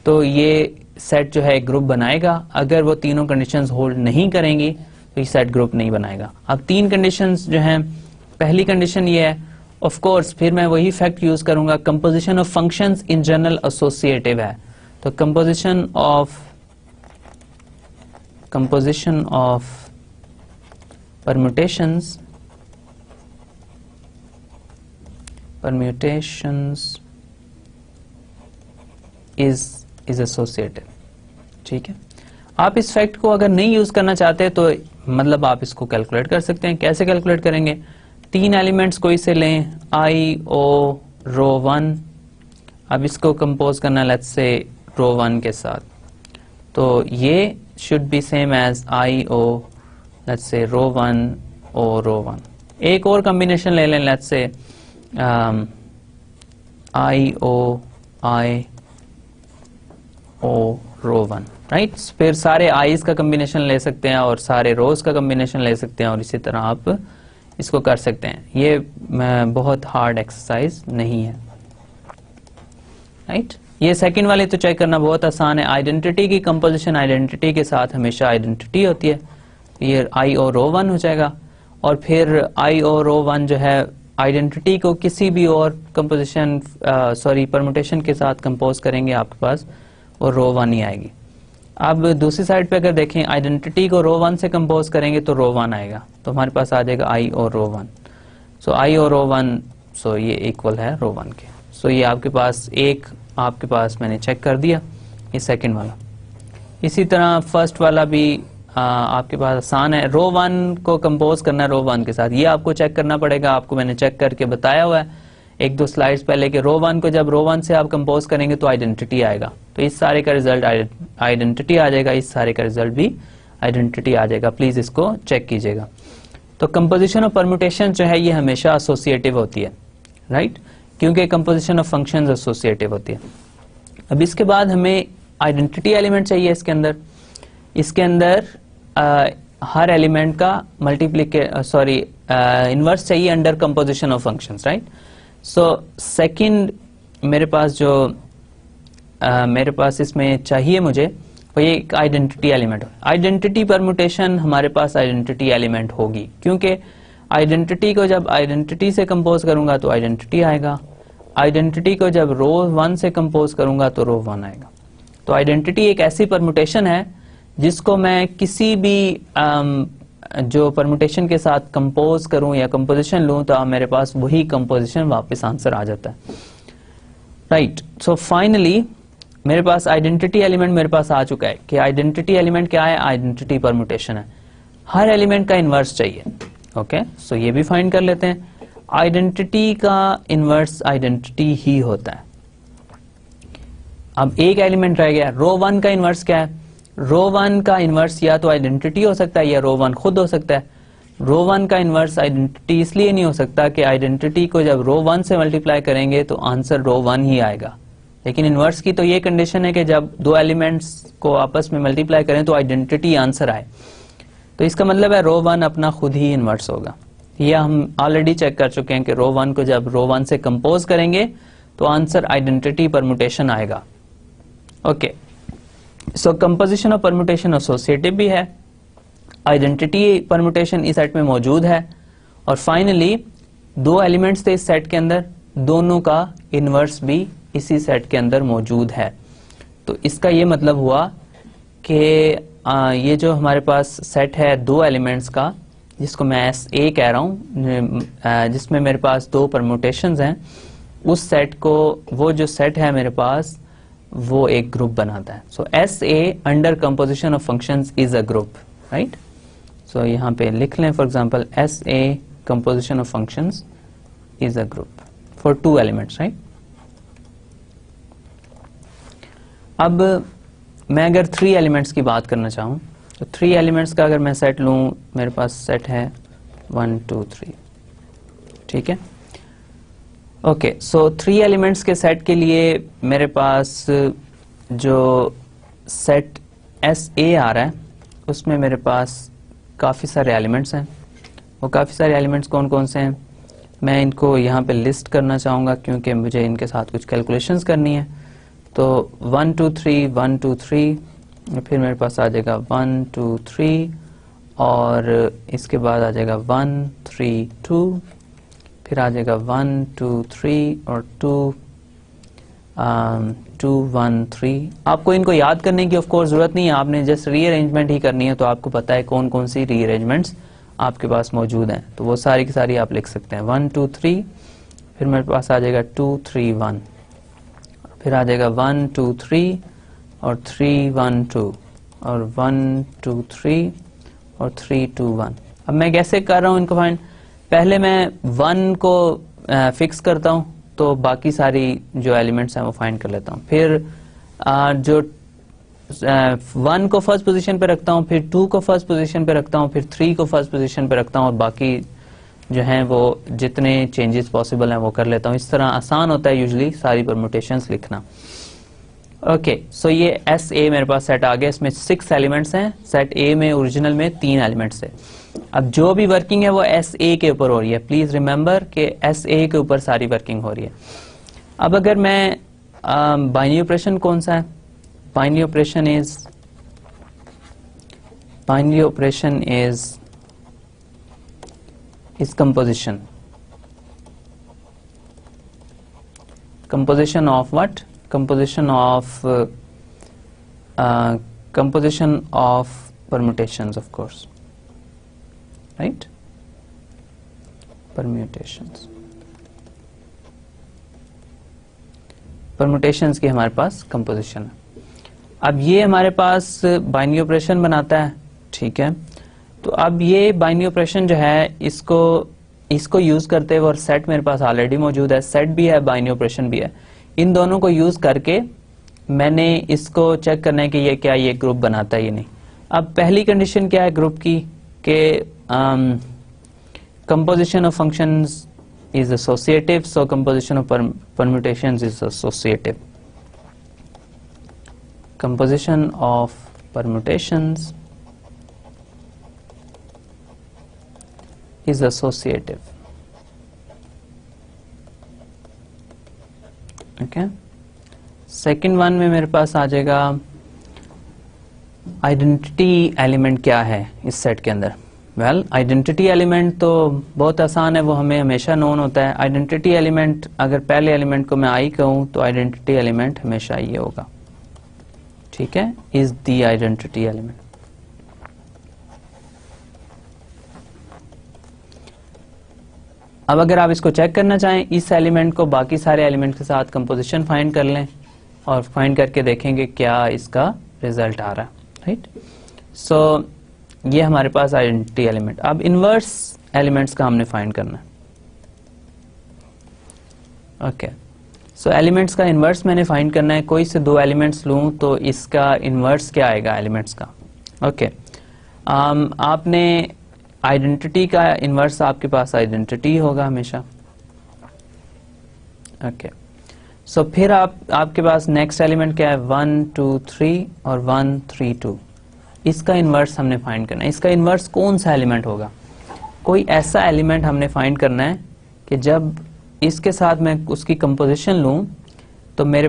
तो ये सेट जो है ग्रुप बनाएगा, अगर वो तीनों कंडीशंस होल्ड नहीं करेंगी तो ये सेट ग्रुप नहीं बनाएगा। अब तीन कंडीशंस जो हैं, पहली कंडीशन ये है, ऑफ कोर्स फिर मैं वही फैक्ट यूज करूंगा, composition of functions in general associative है। तो composition of permutations is associative, ठीक है। आप इस फैक्ट को अगर नहीं यूज करना चाहते तो मतलब आप इसको कैलकुलेट कर सकते हैं। कैसे कैलकुलेट करेंगे, तीन एलिमेंट्स कोई से लें, आई ओ रो 1, अब इसको कंपोज करना लेट्स से रो 1 के साथ, तो ये should be same as I o let's say row 1 o रो 1। एक और कॉम्बिनेशन ले लें, let's say I O row 1, right. फिर सारे आईज का कॉम्बिनेशन ले सकते हैं और सारे रोज का कॉम्बिनेशन ले सकते हैं और इसी तरह आप इसको कर सकते हैं। ये बहुत हार्ड एक्सरसाइज नहीं है, राइट। ये सेकंड वाले तो चेक करना बहुत आसान है। आइडेंटिटी की कंपोजिशन आइडेंटिटी के साथ हमेशा आइडेंटिटी होती है, ये आई ओ रो 1 हो जाएगा। और फिर आई ओ रो 1 जो है आइडेंटिटी को किसी भी और कंपोजिशन परमुटेशन के साथ कंपोज करेंगे आपके पास वो रो 1 ही आएगी। अब दूसरी साइड पे अगर देखें आइडेंटिटी को रो 1 से कंपोज करेंगे तो रो 1 आएगा, तो हमारे पास आ जाएगा आई और रो 1। सो आई और रो 1 सो ये इक्वल है रो 1 के। सो ये आपके पास एक आपके पास मैंने चेक कर दिया, ये सेकंड वाला। इसी तरह फर्स्ट वाला भी आपके पास आसान है, रो 1 को कंपोज करना है रो 1 के साथ, ये आपको चेक करना पड़ेगा। आपको मैंने चेक करके बताया हुआ है एक दो स्लाइड्स पहले कि रो 1 को जब रो 1 से आप कंपोज करेंगे तो आइडेंटिटी आएगा, तो इस सारे का रिजल्ट आइडेंटिटी आ जाएगा, इस सारे का रिजल्ट भी आइडेंटिटी आ जाएगा। प्लीज इसको चेक कीजिएगा। तो कंपोजिशन ऑफ परम्यूटेशन जो है ये हमेशा एसोसिएटिव होती है, राइट, क्योंकि कंपोजिशन ऑफ फंक्शंस एसोसिएटिव होती है। अब इसके बाद हमें आइडेंटिटी एलिमेंट चाहिए इसके अंदर हर एलिमेंट का इनवर्स चाहिए under composition of functions, right. So second मेरे पास इसमें चाहिए मुझे वो ये एक आइडेंटिटी एलिमेंट। आइडेंटिटी परम्यूटेशन हमारे पास आइडेंटिटी एलिमेंट होगी, क्योंकि आइडेंटिटी को जब आइडेंटिटी से कंपोज करूंगा तो आइडेंटिटी आएगा, आइडेंटिटी को जब रो 1 से कंपोज करूंगा तो रो 1 आएगा। तो आइडेंटिटी एक ऐसी परम्यूटेशन है जिसको मैं किसी भी जो परम्यूटेशन के साथ कंपोज करूं या कंपोजिशन लूं तो मेरे पास वही कंपोजिशन वापस आंसर आ जाता है, राइट। सो फाइनली मेरे पास आइडेंटिटी एलिमेंट मेरे पास आ चुका है कि आइडेंटिटी एलिमेंट क्या है, आइडेंटिटी परम्यूटेशन है, हर एलिमेंट का इनवर्स चाहिए। ओके, सो ये भी फाइंड कर लेते हैं। आइडेंटिटी का इनवर्स आइडेंटिटी ही होता है। अब एक एलिमेंट रह गया, रो 1 का इनवर्स क्या है? रो 1 का इनवर्स या तो आइडेंटिटी हो सकता है या रो 1 खुद हो सकता है। रो 1 का इनवर्स आइडेंटिटी इसलिए नहीं हो सकता कि आइडेंटिटी को जब रो 1 से मल्टीप्लाई करेंगे तो आंसर रो 1 ही आएगा, लेकिन इनवर्स की तो ये कंडीशन है कि जब दो एलिमेंट्स को आपस में मल्टीप्लाई करें तो आइडेंटिटी आंसर आए। तो इसका मतलब है रो 1 अपना खुद ही इनवर्स होगा। यह हम ऑलरेडी चेक कर चुके हैं कि रो 1 को जब रो 1 से कंपोज करेंगे तो आंसर आइडेंटिटी परम्यूटेशन आएगा। Okay, so composition of permutation associative भी है, आइडेंटिटी परम्यूटेशन इस सेट में मौजूद है, और फाइनली दो एलिमेंट्स थे इस सेट के अंदर, दोनों का इनवर्स भी इसी सेट के अंदर मौजूद है। तो इसका ये मतलब हुआ कि ये जो हमारे पास सेट है दो एलिमेंट्स का, जिसको मैं SA कह रहा हूं, जिसमें मेरे पास दो परम्यूटेशंस हैं, उस सेट को, वो जो सेट है मेरे पास वो एक ग्रुप बनाता है। So SA under composition of functions is a group, right. So यहाँ पे लिख लें for example SA composition of functions is a group for 2 elements, right. अब मैं अगर 3 एलिमेंट्स की बात करना चाहूं तो 3 एलिमेंट्स का अगर मैं सेट लूं, मेरे पास सेट है 1 2 3, ठीक है। ओके, सो 3 एलिमेंट्स के सेट के लिए मेरे पास जो सेट SA आ रहा है उसमें मेरे पास काफ़ी सारे एलिमेंट्स हैं। वो काफ़ी सारे एलिमेंट्स कौन कौन से हैं मैं इनको यहाँ पे लिस्ट करना चाहूँगा, क्योंकि मुझे इनके साथ कुछ कैलकुलेशंस करनी है। तो 1 2 3 1 2 3, फिर मेरे पास आ जाएगा 1 2 3, और इसके बाद आ जाएगा 1 3 2, फिर आ जाएगा 1 2 3 और 2 2 1 3। आपको इनको याद करने की ऑफ कोर्स जरूरत नहीं है, आपने जस्ट रीअरेंजमेंट ही करनी है, तो आपको पता है कौन कौन सी रीअरेंजमेंट्स आपके पास मौजूद हैं, तो वो सारी की सारी आप लिख सकते हैं। 1 2 3, फिर मेरे पास आ जाएगा 2 3 1, फिर आ जाएगा 1 2 3 और 3 1 2, और 1 2 3 और 3 2 1। अब मैं कैसे कर रहा हूँ इनको फाइंड? पहले मैं 1 को फिक्स करता हूँ, तो बाकी सारी जो एलिमेंट्स हैं वो फाइंड कर लेता हूँ। फिर जो 1 को फर्स्ट पोजीशन पे रखता हूँ, फिर 2 को फर्स्ट पोजीशन पे रखता हूँ, फिर 3 को फर्स्ट पोजीशन पे रखता हूँ, और बाकी जो हैं वो जितने चेंजेस पॉसिबल हैं वो कर लेता हूँ। इस तरह आसान होता है यूजुअली सारी परम्यूटेशंस लिखना। ओके, सो ये SA मेरे पास सेट आ गया, इसमें 6 एलिमेंट्स हैं। सेट A में ओरिजिनल में 3 एलिमेंट्स है। अब जो भी वर्किंग है वो SA के ऊपर हो रही है। प्लीज रिमेंबर कि SA के ऊपर सारी वर्किंग हो रही है। अब अगर मैं बाइनरी ऑपरेशन कौन सा है? Binary operation is composition. composition of what? Composition of permutations, of course, right? Permutations की हमारे पास कंपोजिशन है। अब ये हमारे पास बाइनरी ऑपरेशन बनाता है, ठीक है। तो अब ये बाइनरी ऑपरेशन जो है इसको यूज करते हुए, और सेट मेरे पास ऑलरेडी मौजूद है, सेट भी है बाइनरी ऑपरेशन भी है, इन दोनों को यूज करके मैंने इसको चेक करना है कि ये क्या ये ग्रुप बनाता है या नहीं। अब पहली कंडीशन क्या है ग्रुप की, कि composition of functions is associative, so composition of permutations is associative. Composition of permutations is associative. Okay. Second one में मेरे पास आ जाएगा आइडेंटिटी एलिमेंट क्या है इस सेट के अंदर। वेल, आइडेंटिटी एलिमेंट तो बहुत आसान है, वो हमें हमेशा नोन होता है। आइडेंटिटी एलिमेंट, अगर पहले एलिमेंट को मैं आई कहूं तो आइडेंटिटी एलिमेंट हमेशा ये होगा, ठीक है, इज द आइडेंटिटी एलिमेंट। अब अगर आप इसको चेक करना चाहें, इस एलिमेंट को बाकी सारे एलिमेंट के साथ कंपोजिशन फाइंड कर लें और फाइंड करके देखेंगे क्या इसका रिजल्ट आ रहा है, राइट। सो ये हमारे पास आइडेंटिटी एलिमेंट। अब इनवर्स एलिमेंट्स का हमने फाइंड करना है। ओके, सो एलिमेंट्स का इनवर्स मैंने फाइंड करना है। कोई से दो एलिमेंट्स लूं तो इसका इनवर्स क्या आएगा एलिमेंट्स का। ओके, आपने आइडेंटिटी का इनवर्स, आपके पास आइडेंटिटी होगा हमेशा। ओके, सो फिर आपके पास नेक्स्ट एलिमेंट क्या है, 1 2 3 और 1 3 2। इसका इनवर्स हमने फाइंड करना है। इसका इनवर्स कौन सा एलिमेंट होगा? कोई ऐसा एलिमेंट हमने फाइंड करना है कि जब इसके साथ मैं उसकी कंपोजिशन लूं तो मेरे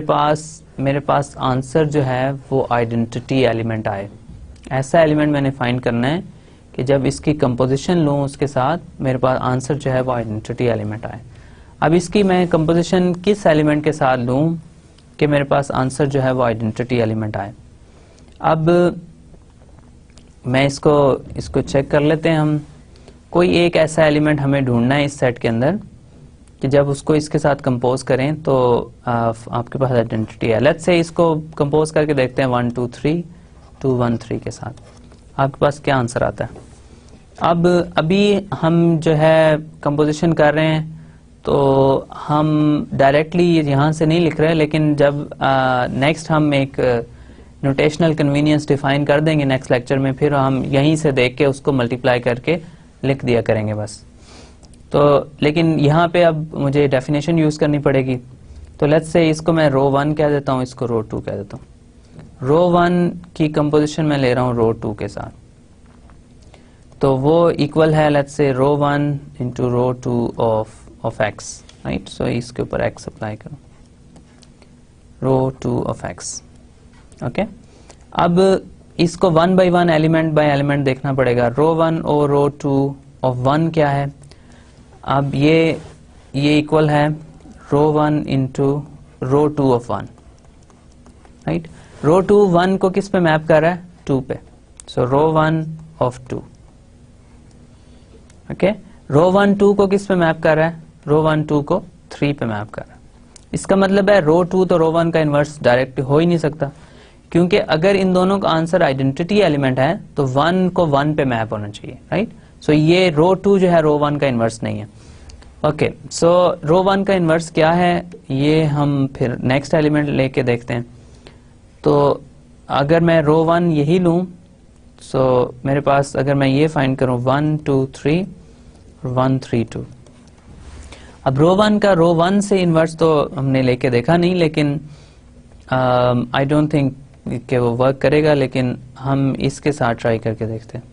पास आंसर जो है वो आइडेंटिटी एलिमेंट आए। ऐसा एलिमेंट मैंने फाइंड करना है कि जब इसकी कंपोजिशन लूं उसके साथ मेरे पास आंसर जो है वो आइडेंटिटी एलिमेंट आए। अब इसकी मैं कंपोजिशन किस एलिमेंट के साथ लूं कि मेरे पास आंसर जो है वो आइडेंटिटी एलिमेंट आए। अब मैं इसको चेक कर लेते हैं हम। कोई एक ऐसा एलिमेंट हमें ढूंढना है इस सेट के अंदर कि जब उसको इसके साथ कंपोज करें तो आपके पास आइडेंटिटी है। लेट्स से इसको कंपोज करके देखते हैं 1 2 3 2 1 3 के साथ, आपके पास क्या आंसर आता है। अब अभी हम जो है कंपोजिशन कर रहे हैं तो हम डायरेक्टली यहाँ से नहीं लिख रहे, लेकिन जब नेक्स्ट हम एक नोटेशनल कन्वीनियंस डिफाइन कर देंगे नेक्स्ट लेक्चर में, फिर हम यहीं से देख के उसको मल्टीप्लाई करके लिख दिया करेंगे बस। तो लेकिन यहाँ पे अब मुझे डेफिनेशन यूज करनी पड़ेगी। तो लेट्स से इसको मैं रो 1 कह देता हूँ, इसको रो 2 कह देता हूँ। रो 1 की कंपोजिशन मैं ले रहा हूँ रो 2 के साथ, तो वो इक्वल है let's say row 1 into row 2 of X, right. So इसके ऊपर एक्स अप्लाई करो, रो 2 ऑफ एक्स। ओके, अब इसको 1 बाई 1 एलिमेंट बाय एलिमेंट देखना पड़ेगा। रो 1 और रो 2 ऑफ 1 क्या है? अब ये इक्वल है रो 1 इंटू रो 2 ऑफ 1, राइट। रो 2 1 को किस पे मैप कर रहा है? 2 पे। सो रो 1 ऑफ 2। ओके, रो 1 2 को किस पे मैप कर रहा है? रो 1 2 को 3 पे मैप कर रहा है। इसका मतलब है रो 2 तो रो 1 का इनवर्स डायरेक्ट हो ही नहीं सकता, क्योंकि अगर इन दोनों का आंसर आइडेंटिटी एलिमेंट है तो 1 को 1 पे मैप होना चाहिए, राइट। सो ये रो 2 जो है रो 1 का इनवर्स नहीं है। ओके, सो रो 1 का इनवर्स क्या है ये हम फिर नेक्स्ट एलिमेंट लेके देखते हैं। तो अगर मैं रो 1 यही लूं, सो मेरे पास अगर मैं ये फाइंड करूं 1 2 3 और 1 3 2। अब रो 1 का रो 1 से इनवर्स तो हमने लेके देखा नहीं, लेकिन आई डोंट थिंक कि वो वर्क करेगा, लेकिन हम इसके साथ ट्राई करके देखते हैं।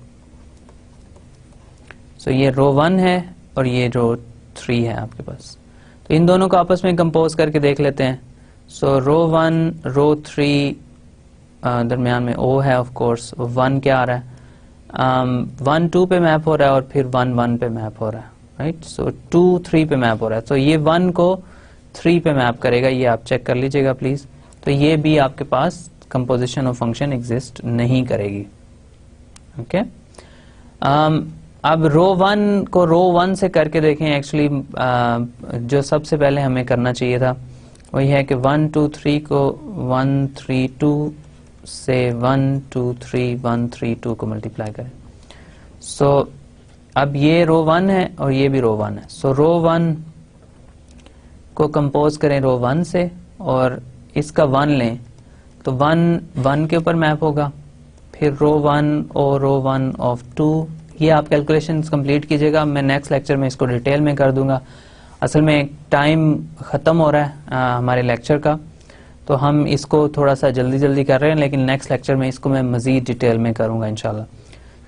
सो ये रो 1 है और ये रो 3 है आपके पास, तो इन दोनों को आपस में कंपोज करके देख लेते हैं। सो रो 1 रो 3 दरमियान में ओ है, ऑफ कोर्स 1 क्या आ रहा है? 1 2 पे मैप हो रहा है और फिर 1 1 पे मैप हो रहा है, राइट। सो 2 3 पे मैप हो रहा है। तो ये 1 को 3 पे मैप करेगा, ये आप चेक कर लीजिएगा प्लीज। तो ये भी आपके पास कंपोजिशन ऑफ फंक्शन एग्जिस्ट नहीं करेगी। ओके अब रो 1 को रो 1 से करके देखें। एक्चुअली जो सबसे पहले हमें करना चाहिए था वही है कि 1 2 3 को 1 3 2 से 1 2 3 1 3 2 को मल्टीप्लाई करें। सो अब ये रो 1 है और ये भी रो 1 है। सो रो 1 को कंपोज करें रो 1 से और इसका 1 लें तो 1 1 के ऊपर मैप होगा, फिर रो 1 और रो 1 ऑफ 2। ये आप कैलकुलेशंस कंप्लीट कीजिएगा, मैं नेक्स्ट लेक्चर में इसको डिटेल में कर दूंगा। असल में टाइम ख़त्म हो रहा है हमारे लेक्चर का, तो हम इसको थोड़ा सा जल्दी कर रहे हैं, लेकिन नेक्स्ट लेक्चर में इसको मैं मज़ीद डिटेल में करूंगा इंशाल्लाह।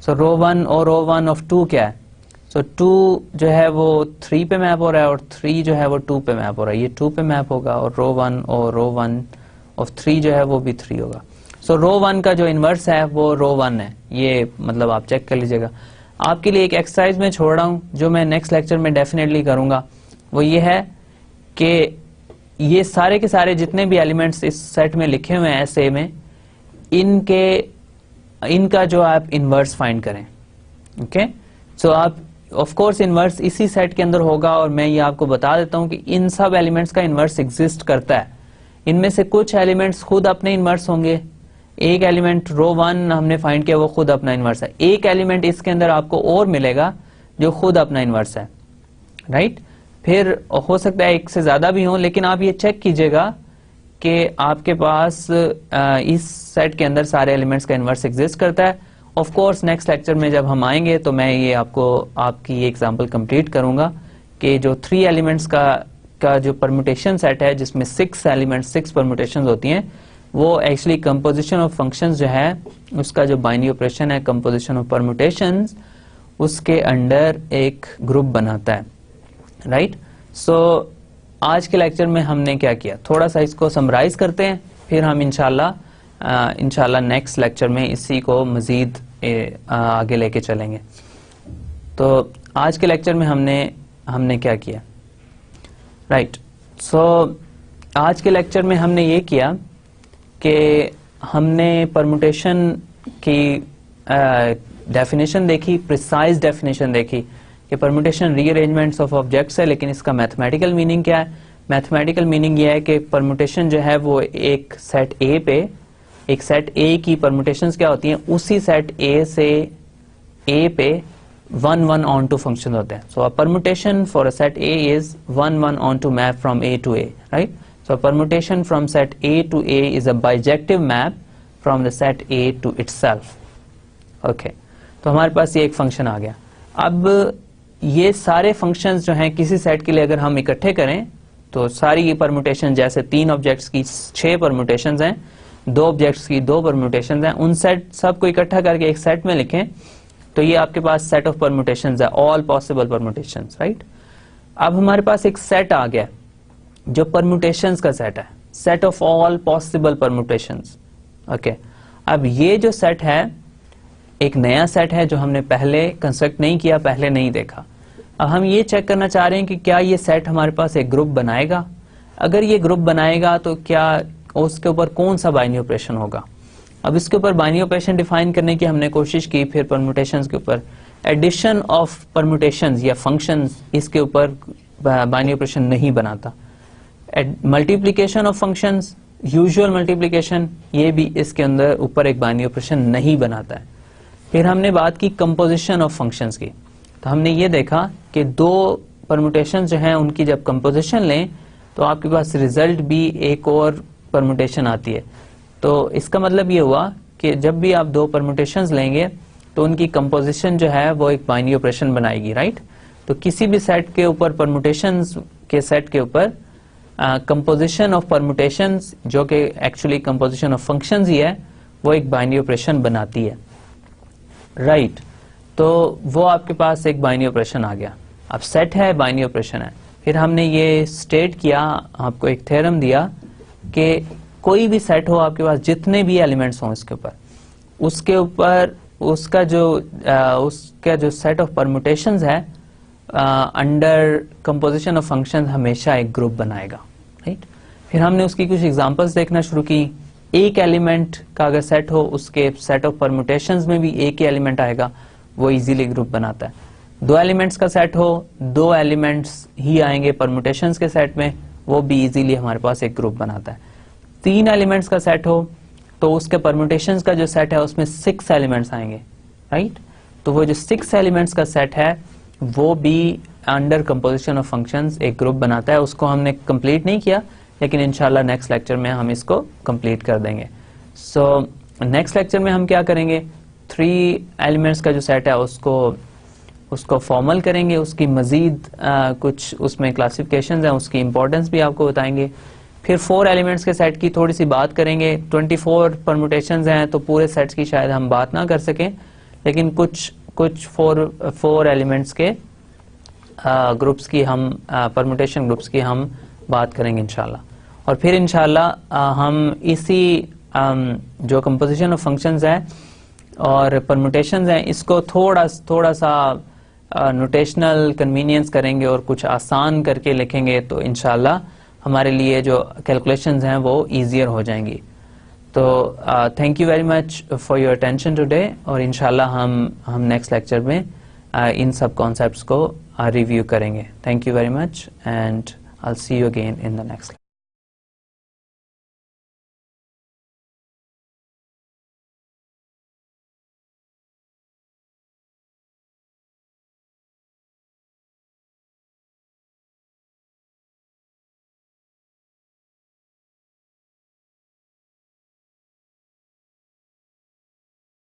सो रो 1 और रो 1 ऑफ 2 क्या है? सो 2 जो है वो 3 पे मैप हो रहा है और 3 जो है वो 2 पे मैप हो रहा है। ये 2 पे मैप होगा और रो 1 और रो 1 ऑफ 3 जो है वो भी 3 होगा। सो रो 1 का जो इन्वर्स है वो रो 1 है। ये मतलब आप चेक कर लीजिएगा। आपके लिए एक एक्सरसाइज में छोड़ रहा हूँ जो मैं नेक्स्ट लेक्चर में डेफिनेटली करूंगा, वो ये है कि ये सारे के सारे जितने भी एलिमेंट्स इस सेट में लिखे हुए हैं ऐसे में, इनका जो आप इन्वर्स फाइंड करें। ओके सो आप ऑफ कोर्स इन्वर्स इसी सेट के अंदर होगा और मैं ये आपको बता देता हूं कि इन सब एलिमेंट्स का इन्वर्स एग्जिस्ट करता है। इनमें से कुछ एलिमेंट्स खुद अपने इन्वर्स होंगे। एक एलिमेंट रो 1 हमने फाइंड किया वो खुद अपना इन्वर्स है। एक एलिमेंट इसके अंदर आपको और मिलेगा जो खुद अपना इन्वर्स है, राइट। फिर हो सकता है एक से ज्यादा भी हो, लेकिन आप ये चेक कीजिएगा कि आपके पास इस सेट के अंदर सारे एलिमेंट्स का इन्वर्स एग्जिस्ट करता है। ऑफ कोर्स नेक्स्ट लेक्चर में जब हम आएंगे तो मैं ये आपकी ये एग्जांपल कंप्लीट करूंगा कि जो 3 एलिमेंट्स का जो परम्यूटेशन सेट है जिसमें 6 एलिमेंट्स 6 परम्यूटेशंस होती हैं, वो एक्चुअली कंपोजिशन ऑफ फंक्शंस जो है उसका जो बाइनरी ऑपरेशन है कंपोजिशन ऑफ परम्यूटेशंस, उसके अंडर एक ग्रुप बनाता है, राइट। सो आज के लेक्चर में हमने क्या किया, थोड़ा सा इसको समराइज करते हैं, फिर हम इंशाल्लाह नेक्स्ट लेक्चर में इसी को मजीद आगे लेके चलेंगे। तो आज के लेक्चर में हमने क्या किया, राइट। सो आज के लेक्चर में हमने ये किया कि हमने परम्यूटेशन की डेफिनेशन देखी, प्रिसाइज डेफिनेशन देखी कि परम्यूटेशन रीअरेंजमेंट्स ऑफ ऑब्जेक्ट्स है, लेकिन इसका मैथमेटिकल मीनिंग क्या है। मैथमेटिकल मीनिंग यह है कि परम्यूटेशन जो है वो एक सेट ए की परम्यूटेशंस क्या होती हैं, उसी सेट ए से ए पे 1 ऑन टू फंक्शन होते हैं। So a permutation for a set A is 1 onto map from A to A, right. So permutation from set A to A is a bijective map from the set A to itself. Okay. तो हमारे पास ये एक function आ गया। अब ये सारे functions जो हैं किसी सेट के लिए अगर हम इकट्ठे करें तो सारी परम्यूटेशन, जैसे 3 ऑब्जेक्ट्स की 6 परम्यूटेशंस हैं, 2 ऑब्जेक्ट्स की 2 परम्यूटेशंस हैं, उन सेट सबको इकट्ठा करके एक सेट में लिखें तो ये आपके पास सेट ऑफ परम्यूटेशंस है, ऑल पॉसिबल परम्यूटेशंस, राइट। अब हमारे पास एक सेट आ गया जो परम्यूटेशंस का सेट है, set of all possible permutations. Okay, अब ये जो सेट है एक नया सेट है जो हमने पहले कंस्ट्रक्ट नहीं किया, पहले नहीं देखा। अब हम ये चेक करना चाह रहे हैं कि क्या ये सेट हमारे पास एक ग्रुप बनाएगा। अगर ये ग्रुप बनाएगा तो क्या उसके ऊपर कौन सा बाइनरी ऑपरेशन होगा। अब इसके ऊपर बाइनरी ऑपरेशन डिफाइन करने की हमने कोशिश की, फिर परम्यूटेशंस के ऊपर एडिशन ऑफ परम्यूटेशंस या फंक्शंस, इसके ऊपर बाइनरी ऑपरेशन नहीं बनाता। Multiplication of functions, usual multiplication, ये भी इसके अंदर ऊपर एक बाइनरी ऑपरेशन नहीं बनाता है। फिर हमने बात की कंपोजिशन ऑफ फंक्शंस की, तो हमने ये देखा कि 2 परम्यूटेशन जो हैं उनकी जब कंपोजिशन लें तो आपके पास रिजल्ट भी एक और परम्यूटेशन आती है। तो इसका मतलब ये हुआ कि जब भी आप 2 परम्यूटेशंस लेंगे तो उनकी कंपोजिशन जो है वो एक बाइनरी ऑपरेशन बनाएगी, राइट। तो किसी भी सेट के ऊपर, परम्यूटेशंस के सेट के ऊपर कंपोजिशन ऑफ परम्यूटेशंस, जो कि एक्चुअली कंपोजिशन ऑफ फंक्शंस ही है, वो एक बाइनरी ऑपरेशन बनाती है, राइट। तो वो आपके पास एक बाइनरी ऑपरेशन आ गया। अब सेट है, बाइनरी ऑपरेशन है। फिर हमने ये स्टेट किया, आपको एक थ्योरम दिया कि कोई भी सेट हो आपके पास, जितने भी एलिमेंट्स हों इसके ऊपर, उसके ऊपर उसका जो सेट ऑफ परम्यूटेशंस है अंडर कंपोजिशन ऑफ फंक्शंस हमेशा एक ग्रुप बनाएगा। राइट। फिर हमने उसकी कुछ एग्जांपल्स देखना शुरू की। एक एलिमेंट का अगर सेट हो, उसके सेट ऑफ परम्यूटेशंस में भी एक ही एलिमेंट आएगा, वो इजीली ग्रुप बनाता है। दो एलिमेंट्स का सेट हो, दो एलिमेंट्स ही आएंगे परम्यूटेशंस के सेट में, वो भी इजीली हमारे पास एक ग्रुप बनाता है। तीन एलिमेंट्स का सेट हो तो उसके परम्यूटेशंस का जो सेट है उसमें 6 एलिमेंट्स आएंगे, राइट। तो वो जो 6 एलिमेंट्स का सेट है वो भी अंडर कंपोजिशन ऑफ फंक्शंस एक ग्रुप बनाता है। उसको हमने कंप्लीट नहीं किया, लेकिन इंशाल्लाह नेक्स्ट लेक्चर में हम इसको कंप्लीट कर देंगे। सो नेक्स्ट लेक्चर में हम क्या करेंगे, 3 एलिमेंट्स का जो सेट है उसको फॉर्मल करेंगे, उसकी मजीद कुछ उसमें क्लासिफिकेशंस हैं, उसकी इंपॉर्टेंस भी आपको बताएंगे। फिर 4 एलिमेंट्स के सेट की थोड़ी सी बात करेंगे। 24 परम्यूटेशंस हैं तो पूरे सेट्स की शायद हम बात ना कर सकें, लेकिन कुछ 4 एलिमेंट्स के ग्रुप्स की हम परम्यूटेशन ग्रुप्स की हम बात करेंगे इंशाल्लाह। और फिर इंशाल्लाह हम इसी जो कंपोजिशन ऑफ फंक्शंस है और परम्यूटेशंस हैं इसको थोड़ा सा नोटेशनल कन्वीनियंस करेंगे और कुछ आसान करके लिखेंगे, तो इंशाल्लाह हमारे लिए जो कैलकुलेशंस हैं वो ईजियर हो जाएंगी। तो thank you very much for your attention today, और इंशाल्लाह हम नेक्स्ट लेक्चर में इन सब कॉन्सेप्ट्स को रिव्यू करेंगे। Thank you very much and I'll see you again in the next lecture.